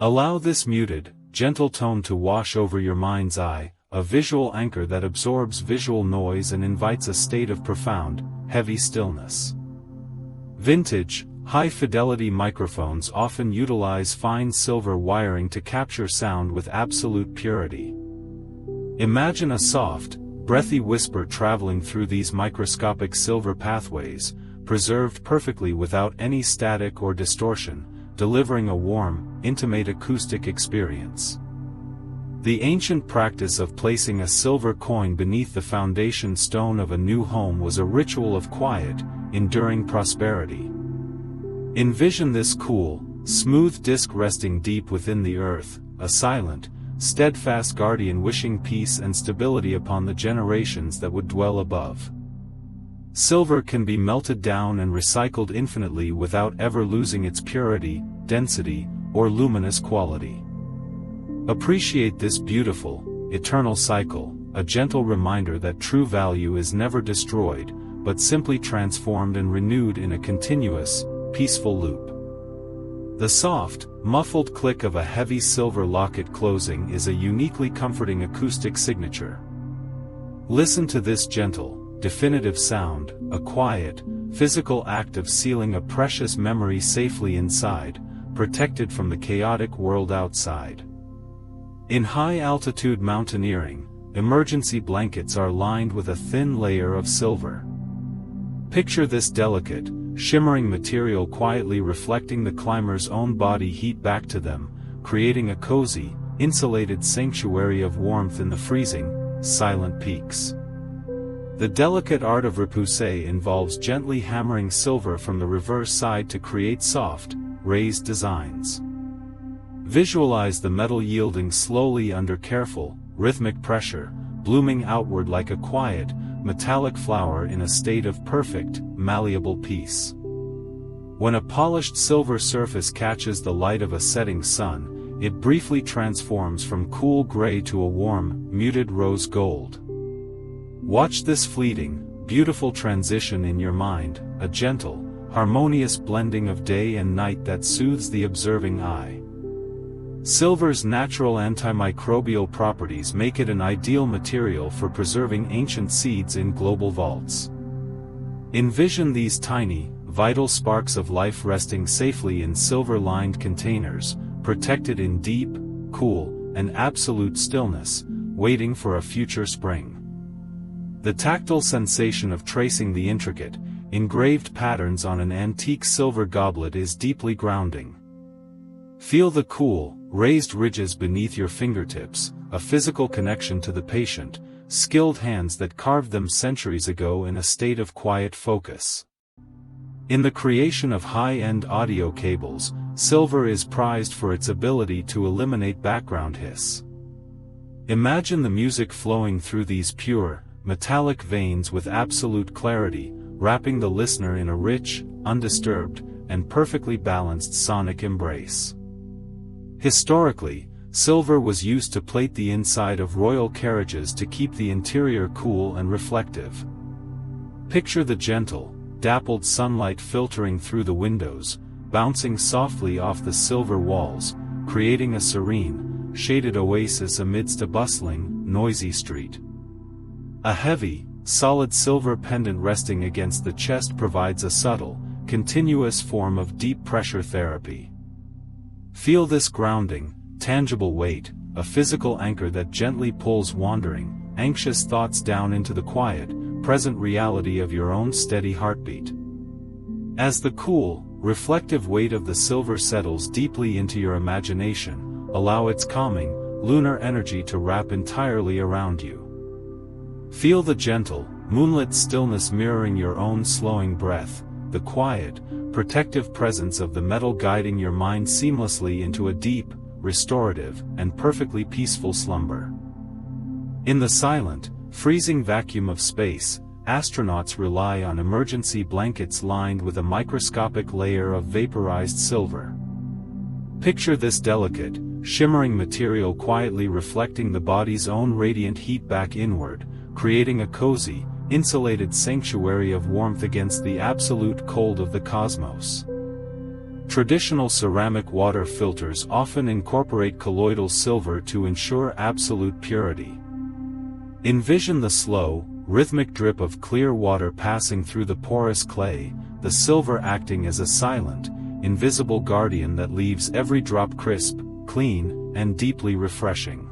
Allow this muted, gentle tone to wash over your mind's eye, a visual anchor that absorbs visual noise and invites a state of profound, heavy stillness. Vintage, high-fidelity microphones often utilize fine silver wiring to capture sound with absolute purity. Imagine a soft, breathy whisper traveling through these microscopic silver pathways, preserved perfectly without any static or distortion, delivering a warm, intimate acoustic experience. The ancient practice of placing a silver coin beneath the foundation stone of a new home was a ritual of quiet, enduring prosperity. Envision this cool, smooth disc resting deep within the earth, a silent, steadfast guardian wishing peace and stability upon the generations that would dwell above. Silver can be melted down and recycled infinitely without ever losing its purity, density, or luminous quality. Appreciate this beautiful, eternal cycle, a gentle reminder that true value is never destroyed, but simply transformed and renewed in a continuous, peaceful loop. The soft, muffled click of a heavy silver locket closing is a uniquely comforting acoustic signature. Listen to this gentle, definitive sound, a quiet, physical act of sealing a precious memory safely inside, protected from the chaotic world outside. In high-altitude mountaineering, emergency blankets are lined with a thin layer of silver. Picture this delicate, shimmering material quietly reflecting the climber's own body heat back to them, creating a cozy, insulated sanctuary of warmth in the freezing, silent peaks. The delicate art of repoussé involves gently hammering silver from the reverse side to create soft, raised designs. Visualize the metal yielding slowly under careful, rhythmic pressure, blooming outward like a quiet, metallic flower in a state of perfect, malleable peace. When a polished silver surface catches the light of a setting sun, it briefly transforms from cool gray to a warm, muted rose gold. Watch this fleeting, beautiful transition in your mind, a gentle, harmonious blending of day and night that soothes the observing eye. Silver's natural antimicrobial properties make it an ideal material for preserving ancient seeds in global vaults. Envision these tiny, vital sparks of life resting safely in silver-lined containers, protected in deep, cool, and absolute stillness, waiting for a future spring. The tactile sensation of tracing the intricate, engraved patterns on an antique silver goblet is deeply grounding. Feel the cool, raised ridges beneath your fingertips, a physical connection to the patient, skilled hands that carved them centuries ago in a state of quiet focus. In the creation of high-end audio cables, silver is prized for its ability to eliminate background hiss. Imagine the music flowing through these pure, metallic veins with absolute clarity, wrapping the listener in a rich, undisturbed, and perfectly balanced sonic embrace. Historically, silver was used to plate the inside of royal carriages to keep the interior cool and reflective. Picture the gentle, dappled sunlight filtering through the windows, bouncing softly off the silver walls, creating a serene, shaded oasis amidst a bustling, noisy street. A heavy, solid silver pendant resting against the chest provides a subtle, continuous form of deep pressure therapy. Feel this grounding, tangible weight, a physical anchor that gently pulls wandering, anxious thoughts down into the quiet, present reality of your own steady heartbeat. As the cool, reflective weight of the silver settles deeply into your imagination, allow its calming, lunar energy to wrap entirely around you. Feel the gentle, moonlit stillness mirroring your own slowing breath, the quiet, protective presence of the metal guiding your mind seamlessly into a deep, restorative, and perfectly peaceful slumber. In the silent, freezing vacuum of space, astronauts rely on emergency blankets lined with a microscopic layer of vaporized silver. Picture this delicate, shimmering material quietly reflecting the body's own radiant heat back inward, creating a cozy, insulated sanctuary of warmth against the absolute cold of the cosmos. Traditional ceramic water filters often incorporate colloidal silver to ensure absolute purity. Envision the slow, rhythmic drip of clear water passing through the porous clay, the silver acting as a silent, invisible guardian that leaves every drop crisp, clean, and deeply refreshing.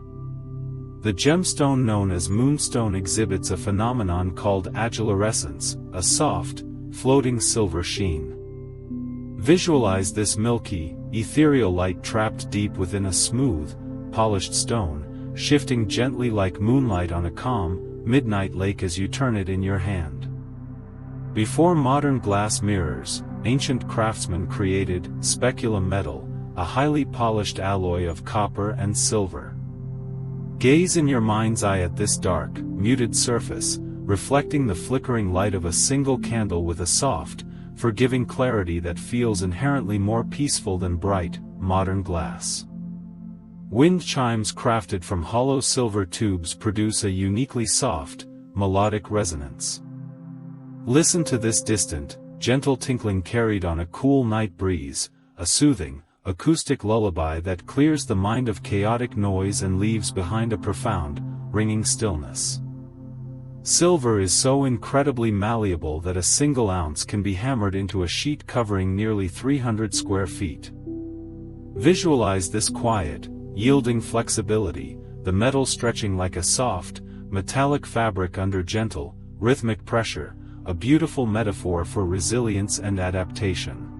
The gemstone known as moonstone exhibits a phenomenon called agilorescence, a soft, floating silver sheen. Visualize this milky, ethereal light trapped deep within a smooth, polished stone, shifting gently like moonlight on a calm, midnight lake as you turn it in your hand. Before modern glass mirrors, ancient craftsmen created speculum metal, a highly polished alloy of copper and silver. Gaze in your mind's eye at this dark, muted surface, reflecting the flickering light of a single candle with a soft, forgiving clarity that feels inherently more peaceful than bright, modern glass. Wind chimes crafted from hollow silver tubes produce a uniquely soft, melodic resonance. Listen to this distant, gentle tinkling carried on a cool night breeze, a soothing, acoustic lullaby that clears the mind of chaotic noise and leaves behind a profound, ringing stillness. Silver is so incredibly malleable that a single ounce can be hammered into a sheet covering nearly 300 square feet. Visualize this quiet, yielding flexibility, the metal stretching like a soft, metallic fabric under gentle, rhythmic pressure, a beautiful metaphor for resilience and adaptation.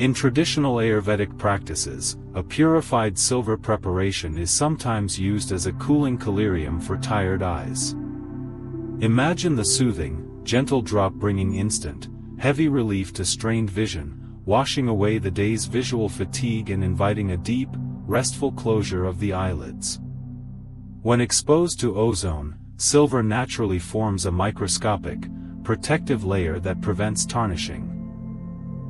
In traditional Ayurvedic practices, a purified silver preparation is sometimes used as a cooling collyrium for tired eyes. Imagine the soothing, gentle drop bringing instant, heavy relief to strained vision, washing away the day's visual fatigue and inviting a deep, restful closure of the eyelids. When exposed to ozone, silver naturally forms a microscopic, protective layer that prevents tarnishing.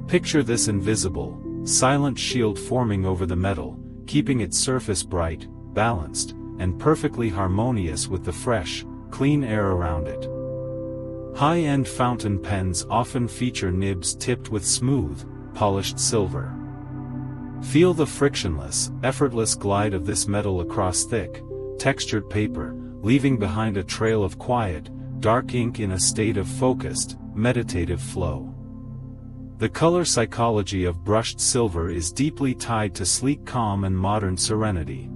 Picture this invisible, silent shield forming over the metal, keeping its surface bright, balanced, and perfectly harmonious with the fresh, clean air around it. High-end fountain pens often feature nibs tipped with smooth, polished silver. Feel the frictionless, effortless glide of this metal across thick, textured paper, leaving behind a trail of quiet, dark ink in a state of focused, meditative flow. The color psychology of brushed silver is deeply tied to sleek calm and modern serenity.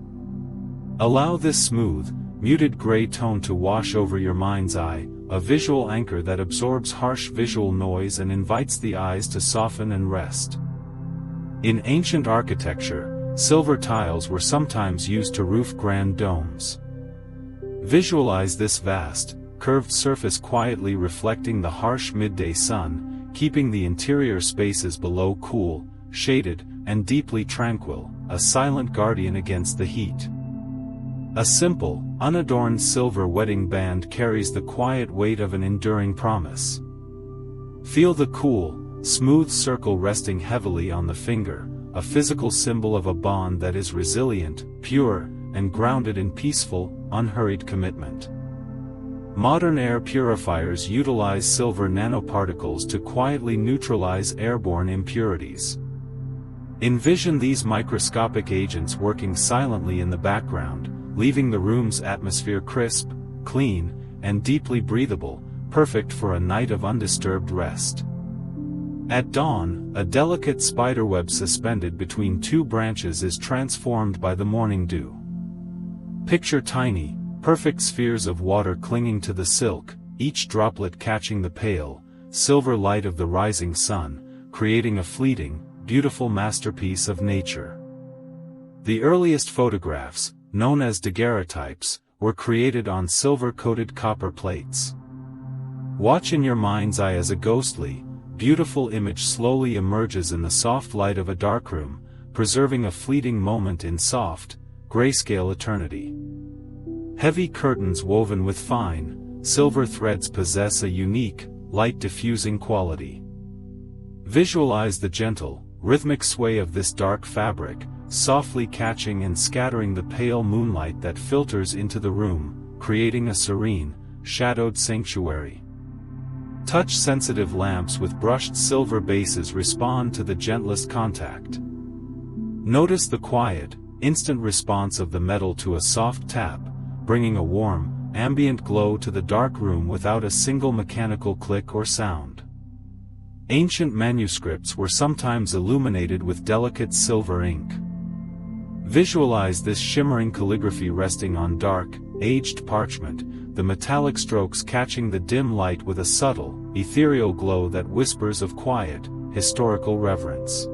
Allow this smooth, muted gray tone to wash over your mind's eye, a visual anchor that absorbs harsh visual noise and invites the eyes to soften and rest. In ancient architecture, silver tiles were sometimes used to roof grand domes. Visualize this vast, curved surface quietly reflecting the harsh midday sun, keeping the interior spaces below cool, shaded, and deeply tranquil, a silent guardian against the heat. A simple, unadorned silver wedding band carries the quiet weight of an enduring promise. Feel the cool, smooth circle resting heavily on the finger, a physical symbol of a bond that is resilient, pure, and grounded in peaceful, unhurried commitment. Modern air purifiers utilize silver nanoparticles to quietly neutralize airborne impurities. Envision these microscopic agents working silently in the background, leaving the room's atmosphere crisp, clean, and deeply breathable, perfect for a night of undisturbed rest. At dawn, a delicate spiderweb suspended between two branches is transformed by the morning dew. Picture tiny, perfect spheres of water clinging to the silk, each droplet catching the pale, silver light of the rising sun, creating a fleeting, beautiful masterpiece of nature. The earliest photographs, known as daguerreotypes, were created on silver-coated copper plates. Watch in your mind's eye as a ghostly, beautiful image slowly emerges in the soft light of a darkroom, preserving a fleeting moment in soft, grayscale eternity. Heavy curtains woven with fine, silver threads possess a unique, light-diffusing quality. Visualize the gentle, rhythmic sway of this dark fabric, softly catching and scattering the pale moonlight that filters into the room, creating a serene, shadowed sanctuary. Touch-sensitive lamps with brushed silver bases respond to the gentlest contact. Notice the quiet, instant response of the metal to a soft tap, bringing a warm, ambient glow to the dark room without a single mechanical click or sound. Ancient manuscripts were sometimes illuminated with delicate silver ink. Visualize this shimmering calligraphy resting on dark, aged parchment, the metallic strokes catching the dim light with a subtle, ethereal glow that whispers of quiet, historical reverence.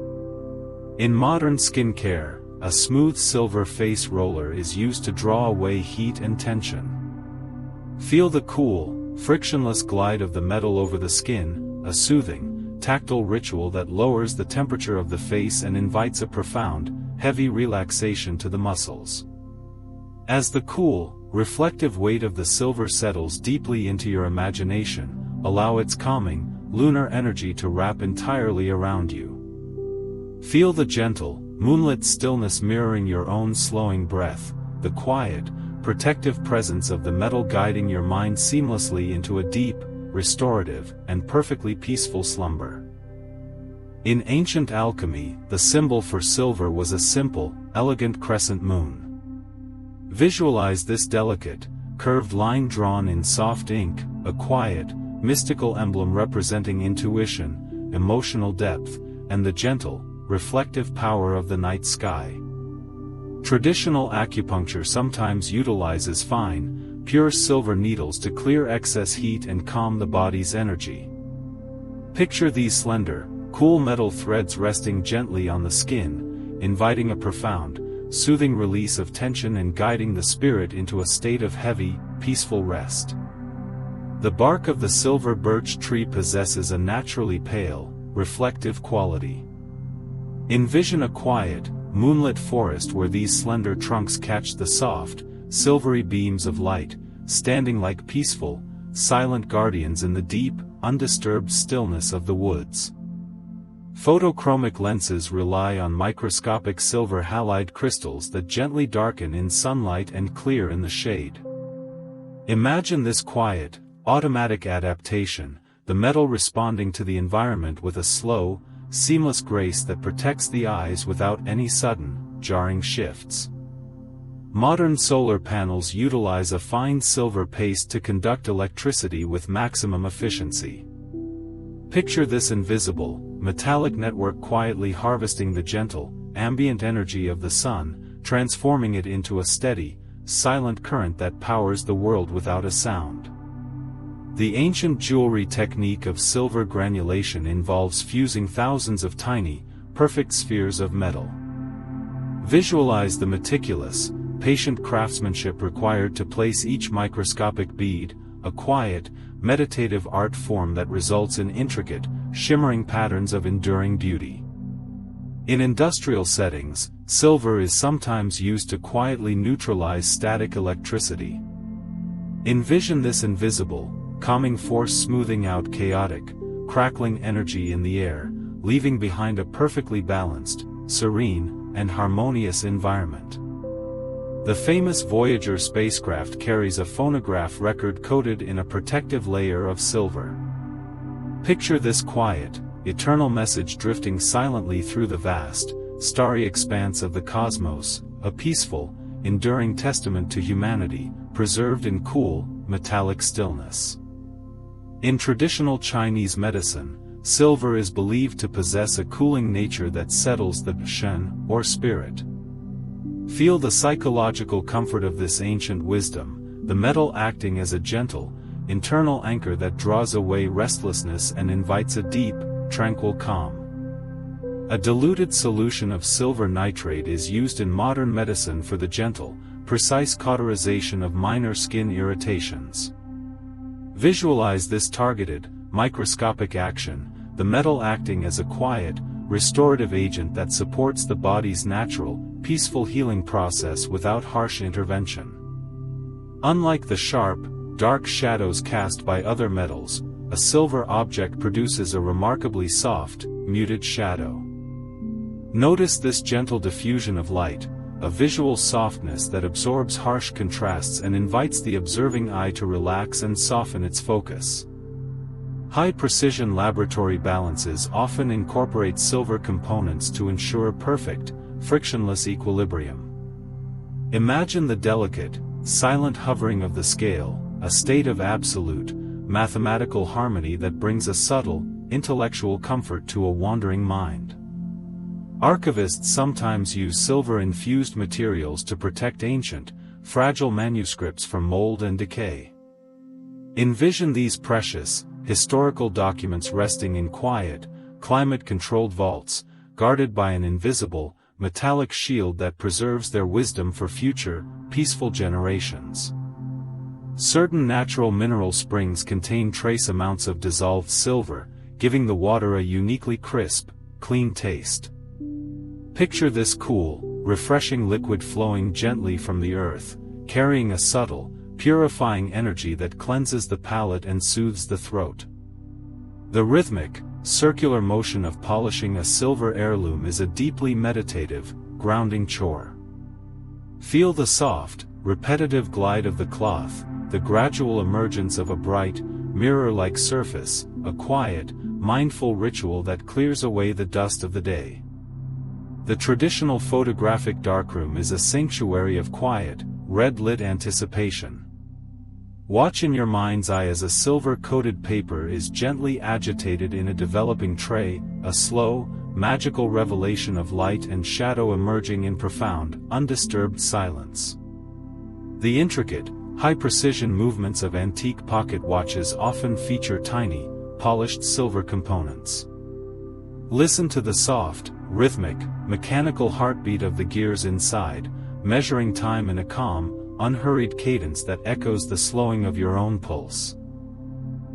In modern skincare, a smooth silver face roller is used to draw away heat and tension. Feel the cool, frictionless glide of the metal over the skin, a soothing, tactile ritual that lowers the temperature of the face and invites a profound, heavy relaxation to the muscles. As the cool, reflective weight of the silver settles deeply into your imagination, allow its calming, lunar energy to wrap entirely around you. Feel the gentle, moonlit stillness mirroring your own slowing breath, the quiet, protective presence of the metal guiding your mind seamlessly into a deep, restorative, and perfectly peaceful slumber. In ancient alchemy, the symbol for silver was a simple, elegant crescent moon. Visualize this delicate, curved line drawn in soft ink, a quiet, mystical emblem representing intuition, emotional depth, and the gentle, reflective power of the night sky. Traditional acupuncture sometimes utilizes fine, pure silver needles to clear excess heat and calm the body's energy. Picture these slender, cool metal threads resting gently on the skin, inviting a profound, soothing release of tension and guiding the spirit into a state of heavy, peaceful rest. The bark of the silver birch tree possesses a naturally pale, reflective quality. Envision a quiet, moonlit forest where these slender trunks catch the soft, silvery beams of light, standing like peaceful, silent guardians in the deep, undisturbed stillness of the woods. Photochromic lenses rely on microscopic silver halide crystals that gently darken in sunlight and clear in the shade. Imagine this quiet, automatic adaptation, the metal responding to the environment with a slow, seamless grace that protects the eyes without any sudden, jarring shifts. Modern solar panels utilize a fine silver paste to conduct electricity with maximum efficiency. Picture this invisible, metallic network quietly harvesting the gentle, ambient energy of the sun, transforming it into a steady, silent current that powers the world without a sound. The ancient jewelry technique of silver granulation involves fusing thousands of tiny, perfect spheres of metal. Visualize the meticulous, patient craftsmanship required to place each microscopic bead, a quiet, meditative art form that results in intricate, shimmering patterns of enduring beauty. In industrial settings, silver is sometimes used to quietly neutralize static electricity. Envision this invisible, calming force smoothing out chaotic, crackling energy in the air, leaving behind a perfectly balanced, serene, and harmonious environment. The famous Voyager spacecraft carries a phonograph record coated in a protective layer of silver. Picture this quiet, eternal message drifting silently through the vast, starry expanse of the cosmos, a peaceful, enduring testament to humanity, preserved in cool, metallic stillness. In traditional Chinese medicine, silver is believed to possess a cooling nature that settles the shen, or spirit. Feel the psychological comfort of this ancient wisdom, the metal acting as a gentle, internal anchor that draws away restlessness and invites a deep, tranquil calm. A diluted solution of silver nitrate is used in modern medicine for the gentle, precise cauterization of minor skin irritations. Visualize this targeted, microscopic action, the metal acting as a quiet, restorative agent that supports the body's natural, peaceful healing process without harsh intervention. Unlike the sharp, dark shadows cast by other metals, a silver object produces a remarkably soft, muted shadow. Notice this gentle diffusion of light, a visual softness that absorbs harsh contrasts and invites the observing eye to relax and soften its focus. High-precision laboratory balances often incorporate silver components to ensure perfect, frictionless equilibrium. Imagine the delicate, silent hovering of the scale, a state of absolute, mathematical harmony that brings a subtle, intellectual comfort to a wandering mind. Archivists sometimes use silver-infused materials to protect ancient, fragile manuscripts from mold and decay. Envision these precious, historical documents resting in quiet, climate-controlled vaults, guarded by an invisible, metallic shield that preserves their wisdom for future, peaceful generations. Certain natural mineral springs contain trace amounts of dissolved silver, giving the water a uniquely crisp, clean taste. Picture this cool, refreshing liquid flowing gently from the earth, carrying a subtle, purifying energy that cleanses the palate and soothes the throat. The rhythmic, circular motion of polishing a silver heirloom is a deeply meditative, grounding chore. Feel the soft, repetitive glide of the cloth, the gradual emergence of a bright, mirror-like surface, a quiet, mindful ritual that clears away the dust of the day. The traditional photographic darkroom is a sanctuary of quiet, red-lit anticipation. Watch in your mind's eye as a silver-coated paper is gently agitated in a developing tray, a slow, magical revelation of light and shadow emerging in profound, undisturbed silence. The intricate, high-precision movements of antique pocket watches often feature tiny, polished silver components. Listen to the soft, rhythmic, mechanical heartbeat of the gears inside, measuring time in a calm, unhurried cadence that echoes the slowing of your own pulse.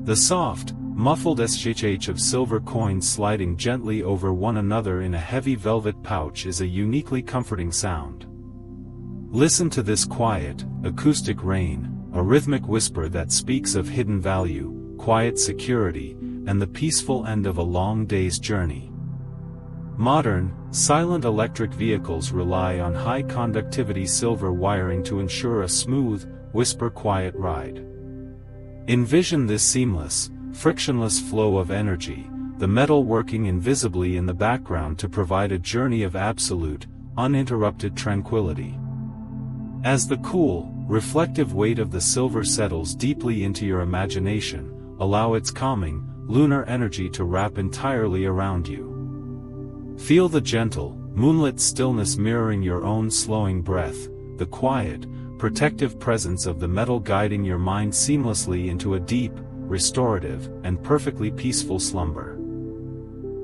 The soft, muffled shh of silver coins sliding gently over one another in a heavy velvet pouch is a uniquely comforting sound. Listen to this quiet, acoustic rain, a rhythmic whisper that speaks of hidden value, quiet security, and the peaceful end of a long day's journey. Modern, silent electric vehicles rely on high-conductivity silver wiring to ensure a smooth, whisper-quiet ride. Envision this seamless, frictionless flow of energy, the metal working invisibly in the background to provide a journey of absolute, uninterrupted tranquility. As the cool, reflective weight of the silver settles deeply into your imagination, allow its calming, lunar energy to wrap entirely around you. Feel the gentle, moonlit stillness mirroring your own slowing breath, the quiet, protective presence of the metal guiding your mind seamlessly into a deep, restorative, and perfectly peaceful slumber.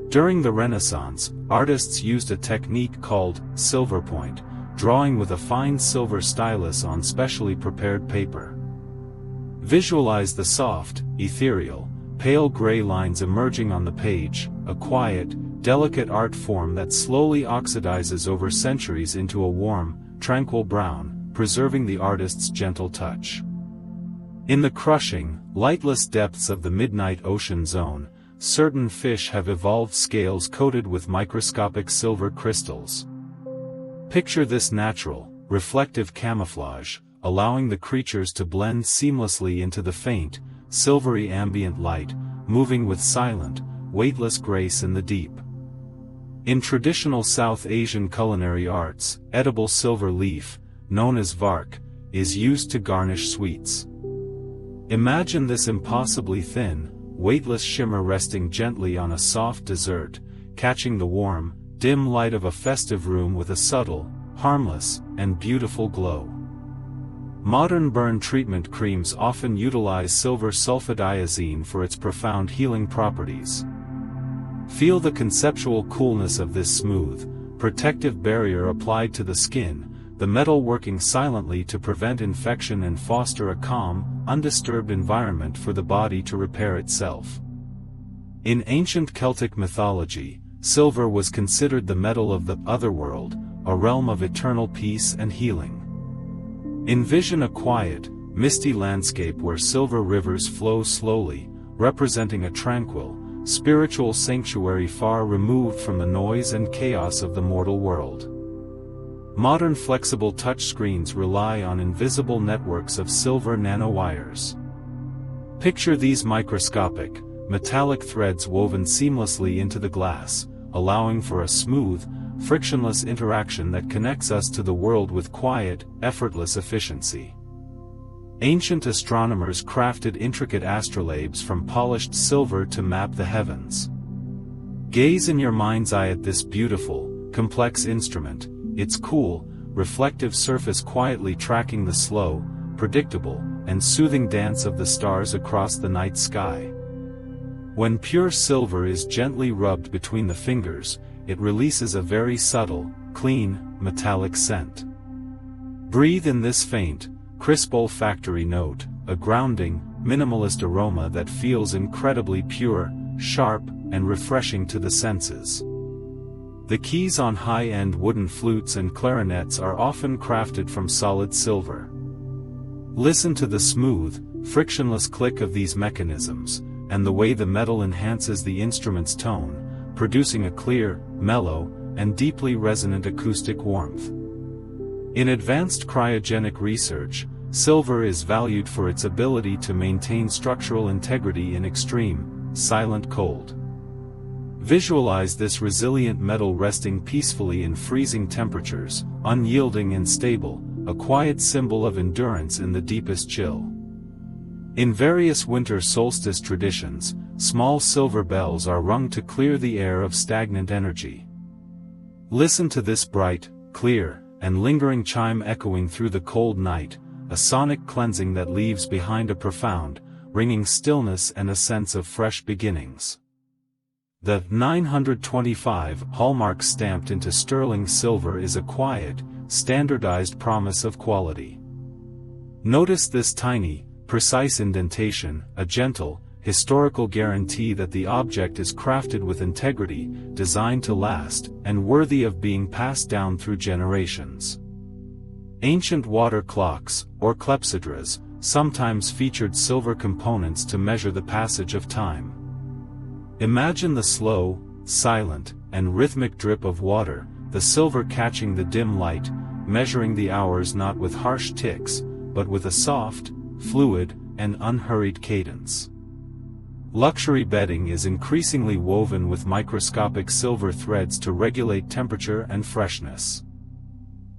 During the Renaissance, artists used a technique called silverpoint, drawing with a fine silver stylus on specially prepared paper. Visualize the soft, ethereal, pale gray lines emerging on the page, a quiet, delicate art form that slowly oxidizes over centuries into a warm, tranquil brown, preserving the artist's gentle touch. In the crushing, lightless depths of the midnight ocean zone, certain fish have evolved scales coated with microscopic silver crystals. Picture this natural, reflective camouflage, allowing the creatures to blend seamlessly into the faint, silvery ambient light, moving with silent, weightless grace in the deep. In traditional South Asian culinary arts, edible silver leaf, known as vark, is used to garnish sweets. Imagine this impossibly thin, weightless shimmer resting gently on a soft dessert, catching the warm, dim light of a festive room with a subtle, harmless, and beautiful glow. Modern burn treatment creams often utilize silver sulfadiazine for its profound healing properties. Feel the conceptual coolness of this smooth, protective barrier applied to the skin, the metal working silently to prevent infection and foster a calm, undisturbed environment for the body to repair itself. In ancient Celtic mythology, silver was considered the metal of the otherworld, a realm of eternal peace and healing. Envision a quiet, misty landscape where silver rivers flow slowly, representing a tranquil, spiritual sanctuary far removed from the noise and chaos of the mortal world. Modern flexible touchscreens rely on invisible networks of silver nanowires. Picture these microscopic, metallic threads woven seamlessly into the glass, allowing for a smooth, frictionless interaction that connects us to the world with quiet, effortless efficiency. Ancient astronomers crafted intricate astrolabes from polished silver to map the heavens. Gaze in your mind's eye at this beautiful, complex instrument, its cool, reflective surface quietly tracking the slow, predictable, and soothing dance of the stars across the night sky. When pure silver is gently rubbed between the fingers, it releases a very subtle, clean, metallic scent. Breathe in this faint, crisp olfactory note, a grounding, minimalist aroma that feels incredibly pure, sharp, and refreshing to the senses. The keys on high-end wooden flutes and clarinets are often crafted from solid silver. Listen to the smooth, frictionless click of these mechanisms, and the way the metal enhances the instrument's tone, producing a clear, mellow, and deeply resonant acoustic warmth. In advanced cryogenic research, silver is valued for its ability to maintain structural integrity in extreme, silent cold. Visualize this resilient metal resting peacefully in freezing temperatures, unyielding and stable, a quiet symbol of endurance in the deepest chill. In various winter solstice traditions, small silver bells are rung to clear the air of stagnant energy. Listen to this bright, clear, and lingering chime echoing through the cold night, a sonic cleansing that leaves behind a profound, ringing stillness and a sense of fresh beginnings. The 925 hallmark stamped into sterling silver is a quiet, standardized promise of quality. Notice this tiny, precise indentation, a gentle, historical guarantee that the object is crafted with integrity, designed to last, and worthy of being passed down through generations. Ancient water clocks, or clepsydras, sometimes featured silver components to measure the passage of time. Imagine the slow, silent, and rhythmic drip of water, the silver catching the dim light, measuring the hours not with harsh ticks, but with a soft, fluid, and unhurried cadence. Luxury bedding is increasingly woven with microscopic silver threads to regulate temperature and freshness.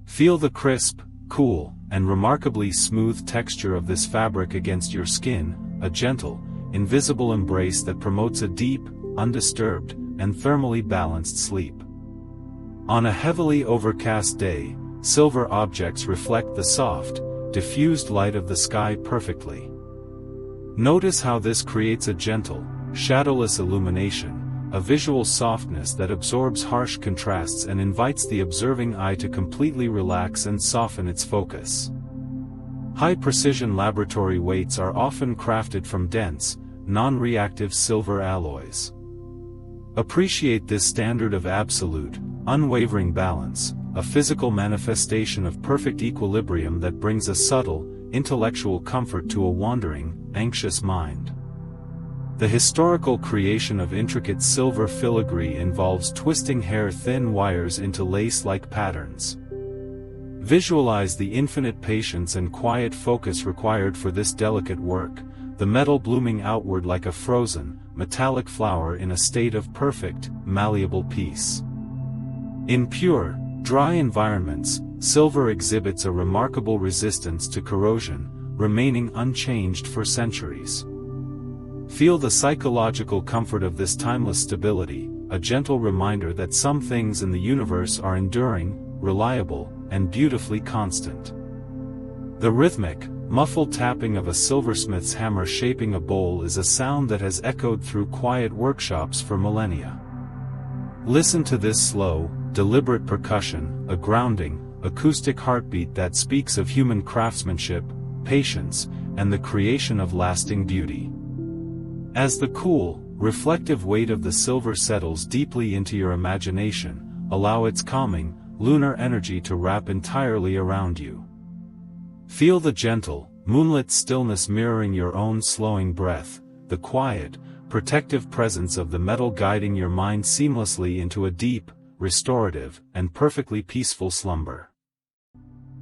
Feel the crisp, cool, and remarkably smooth texture of this fabric against your skin, a gentle, invisible embrace that promotes a deep, undisturbed, and thermally balanced sleep. On a heavily overcast day, silver objects reflect the soft, diffused light of the sky perfectly. Notice how this creates a gentle, shadowless illumination, a visual softness that absorbs harsh contrasts and invites the observing eye to completely relax and soften its focus. High-precision laboratory weights are often crafted from dense, non-reactive silver alloys. Appreciate this standard of absolute, unwavering balance, a physical manifestation of perfect equilibrium that brings a subtle, intellectual comfort to a wandering, anxious mind. The historical creation of intricate silver filigree involves twisting hair-thin wires into lace-like patterns. Visualize the infinite patience and quiet focus required for this delicate work, the metal blooming outward like a frozen, metallic flower in a state of perfect, malleable peace. In pure, dry environments, silver exhibits a remarkable resistance to corrosion, remaining unchanged for centuries. Feel the psychological comfort of this timeless stability, a gentle reminder that some things in the universe are enduring, reliable, and beautifully constant. The rhythmic, muffled tapping of a silversmith's hammer shaping a bowl is a sound that has echoed through quiet workshops for millennia. Listen to this slow, deliberate percussion, a grounding, acoustic heartbeat that speaks of human craftsmanship, patience, and the creation of lasting beauty. As the cool, reflective weight of the silver settles deeply into your imagination, allow its calming, lunar energy to wrap entirely around you. Feel the gentle, moonlit stillness mirroring your own slowing breath, the quiet, protective presence of the metal guiding your mind seamlessly into a deep, restorative, and perfectly peaceful slumber.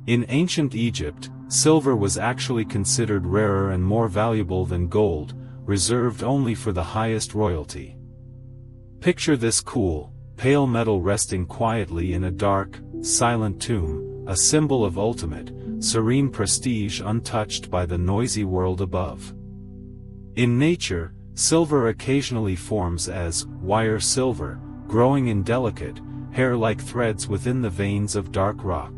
In ancient Egypt, silver was actually considered rarer and more valuable than gold, reserved only for the highest royalty. Picture this cool, pale metal resting quietly in a dark, silent tomb, a symbol of ultimate, serene prestige untouched by the noisy world above. In nature, silver occasionally forms as wire silver, growing in delicate, hair-like threads within the veins of dark rock.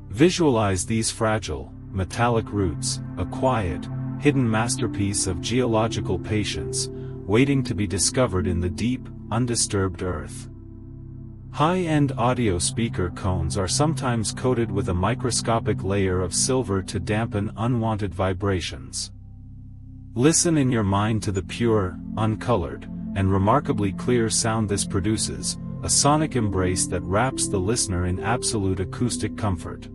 Visualize these fragile, metallic roots, a quiet, hidden masterpiece of geological patience, waiting to be discovered in the deep, undisturbed earth. High-end audio speaker cones are sometimes coated with a microscopic layer of silver to dampen unwanted vibrations. Listen in your mind to the pure, uncolored, and remarkably clear sound this produces, a sonic embrace that wraps the listener in absolute acoustic comfort.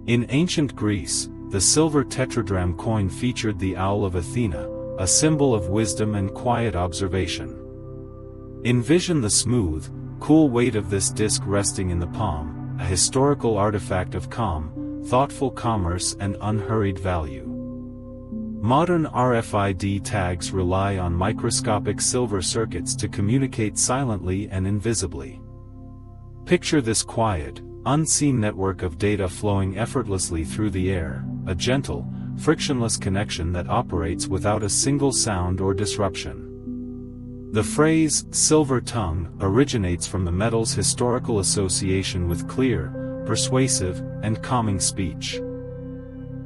In ancient Greece, the silver tetradrachm coin featured the owl of Athena, a symbol of wisdom and quiet observation. Envision the smooth, cool weight of this disc resting in the palm, a historical artifact of calm, thoughtful commerce and unhurried value. Modern RFID tags rely on microscopic silver circuits to communicate silently and invisibly. Picture this quiet, unseen network of data flowing effortlessly through the air, a gentle, frictionless connection that operates without a single sound or disruption. The phrase, silver tongue, originates from the metal's historical association with clear, persuasive, and calming speech.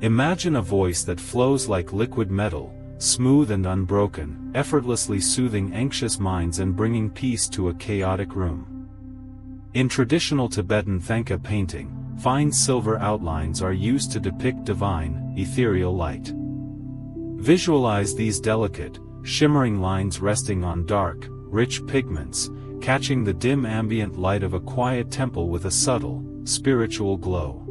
Imagine a voice that flows like liquid metal, smooth and unbroken, effortlessly soothing anxious minds and bringing peace to a chaotic room. In traditional Tibetan Thangka painting, fine silver outlines are used to depict divine, ethereal light. Visualize these delicate, shimmering lines resting on dark, rich pigments, catching the dim ambient light of a quiet temple with a subtle, spiritual glow.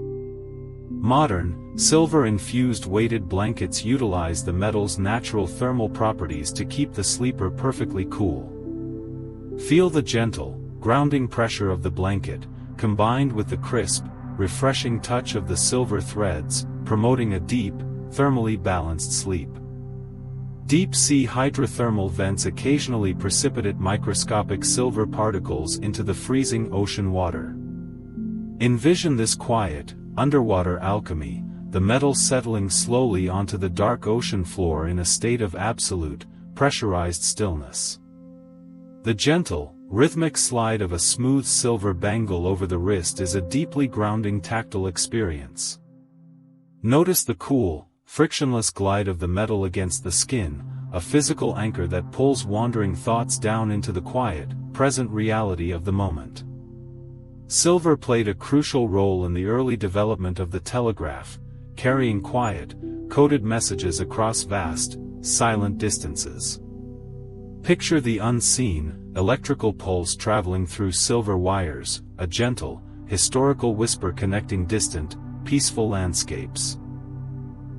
Modern, silver-infused weighted blankets utilize the metal's natural thermal properties to keep the sleeper perfectly cool. Feel the gentle, grounding pressure of the blanket, combined with the crisp, refreshing touch of the silver threads, promoting a deep, thermally balanced sleep. Deep-sea hydrothermal vents occasionally precipitate microscopic silver particles into the freezing ocean water. Envision this quiet, underwater alchemy, the metal settling slowly onto the dark ocean floor in a state of absolute, pressurized stillness. The gentle, rhythmic slide of a smooth silver bangle over the wrist is a deeply grounding tactile experience. Notice the cool, frictionless glide of the metal against the skin, a physical anchor that pulls wandering thoughts down into the quiet, present reality of the moment. Silver played a crucial role in the early development of the telegraph, carrying quiet, coded messages across vast, silent distances. Picture the unseen, electrical pulse traveling through silver wires, a gentle, historical whisper connecting distant, peaceful landscapes.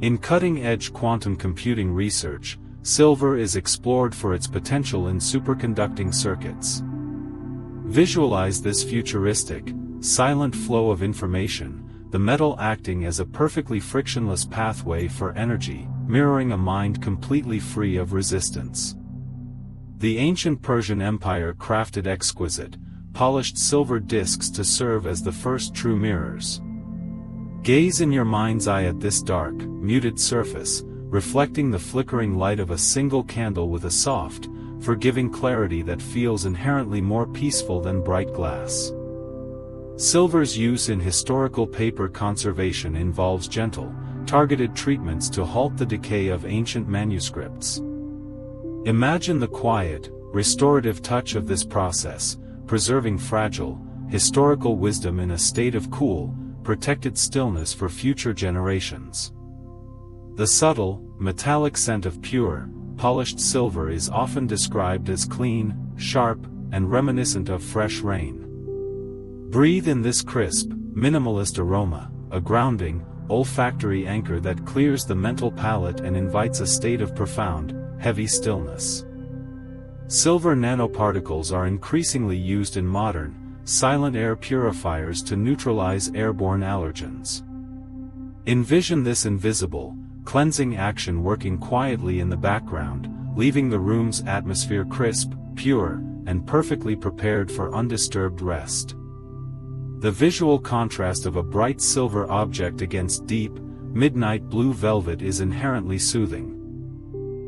In cutting-edge quantum computing research, silver is explored for its potential in superconducting circuits. Visualize this futuristic, silent flow of information, the metal acting as a perfectly frictionless pathway for energy, mirroring a mind completely free of resistance. The ancient Persian Empire crafted exquisite, polished silver discs to serve as the first true mirrors. Gaze in your mind's eye at this dark, muted surface, reflecting the flickering light of a single candle with a soft, forgiving clarity that feels inherently more peaceful than bright glass. Silver's use in historical paper conservation involves gentle, targeted treatments to halt the decay of ancient manuscripts. Imagine the quiet, restorative touch of this process, preserving fragile, historical wisdom in a state of cool, protected stillness for future generations. The subtle, metallic scent of pure, polished silver is often described as clean, sharp, and reminiscent of fresh rain. Breathe in this crisp, minimalist aroma, a grounding, olfactory anchor that clears the mental palate and invites a state of profound, heavy stillness. Silver nanoparticles are increasingly used in modern, silent air purifiers to neutralize airborne allergens. Envision this invisible, cleansing action working quietly in the background, leaving the room's atmosphere crisp, pure, and perfectly prepared for undisturbed rest. The visual contrast of a bright silver object against deep, midnight blue velvet is inherently soothing.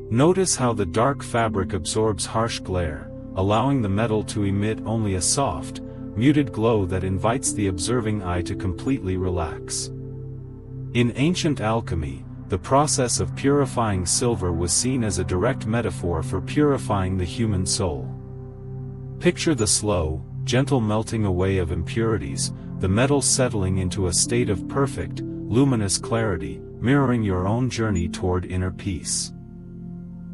Notice how the dark fabric absorbs harsh glare, allowing the metal to emit only a soft, muted glow that invites the observing eye to completely relax. In ancient alchemy, the process of purifying silver was seen as a direct metaphor for purifying the human soul. Picture the slow, gentle melting away of impurities, the metal settling into a state of perfect, luminous clarity, mirroring your own journey toward inner peace.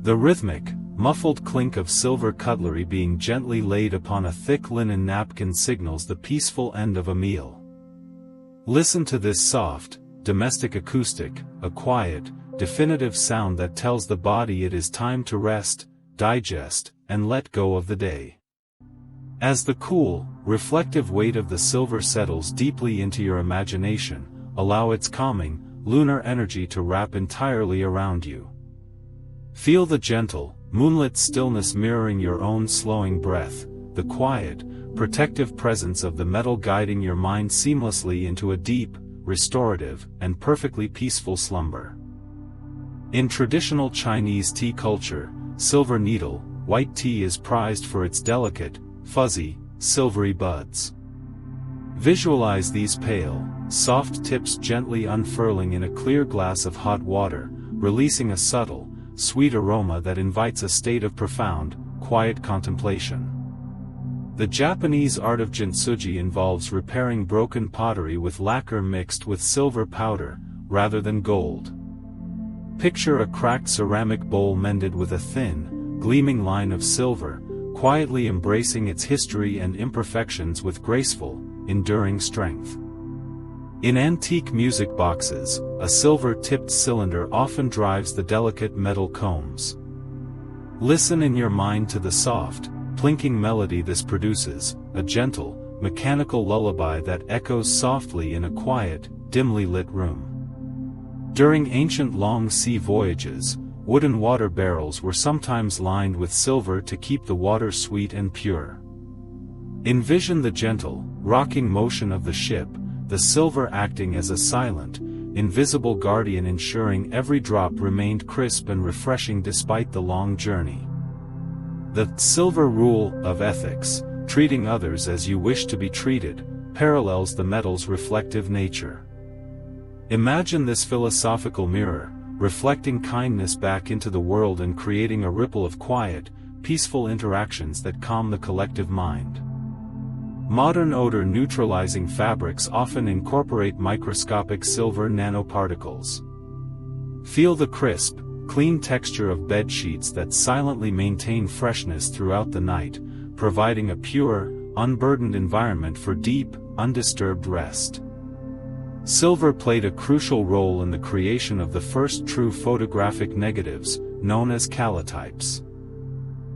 The rhythmic, muffled clink of silver cutlery being gently laid upon a thick linen napkin signals the peaceful end of a meal. Listen to this soft, domestic acoustic, a quiet, definitive sound that tells the body it is time to rest, digest, and let go of the day. As the cool, reflective weight of the silver settles deeply into your imagination, allow its calming, lunar energy to wrap entirely around you. Feel the gentle, moonlit stillness mirroring your own slowing breath, the quiet, protective presence of the metal guiding your mind seamlessly into a deep, restorative, and perfectly peaceful slumber. In traditional Chinese tea culture, silver needle, white tea is prized for its delicate, fuzzy, silvery buds. Visualize these pale, soft tips gently unfurling in a clear glass of hot water, releasing a subtle, sweet aroma that invites a state of profound, quiet contemplation. The Japanese art of kintsugi involves repairing broken pottery with lacquer mixed with silver powder, rather than gold. Picture a cracked ceramic bowl mended with a thin, gleaming line of silver, quietly embracing its history and imperfections with graceful, enduring strength. In antique music boxes, a silver-tipped cylinder often drives the delicate metal combs. Listen in your mind to the soft, plinking melody this produces, a gentle, mechanical lullaby that echoes softly in a quiet, dimly lit room. During ancient long-sea voyages, wooden water barrels were sometimes lined with silver to keep the water sweet and pure. Envision the gentle, rocking motion of the ship, the silver acting as a silent, invisible guardian ensuring every drop remained crisp and refreshing despite the long journey. The silver rule of ethics, treating others as you wish to be treated, parallels the metal's reflective nature. Imagine this philosophical mirror, reflecting kindness back into the world and creating a ripple of quiet, peaceful interactions that calm the collective mind. Modern odor-neutralizing fabrics often incorporate microscopic silver nanoparticles. Feel the crisp, clean texture of bed sheets that silently maintain freshness throughout the night, providing a pure, unburdened environment for deep, undisturbed rest. Silver played a crucial role in the creation of the first true photographic negatives, known as calotypes.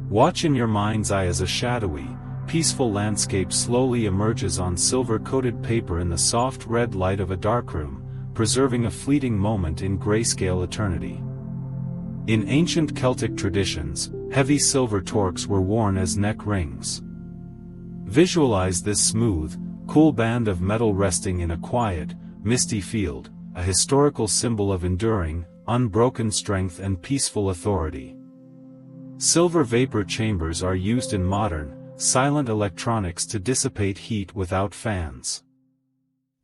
Watch in your mind's eye as a shadowy, peaceful landscape slowly emerges on silver-coated paper in the soft red light of a darkroom, preserving a fleeting moment in grayscale eternity. In ancient Celtic traditions, heavy silver torques were worn as neck rings. Visualize this smooth, cool band of metal resting in a quiet, misty field, a historical symbol of enduring, unbroken strength and peaceful authority. Silver vapor chambers are used in modern, silent electronics to dissipate heat without fans.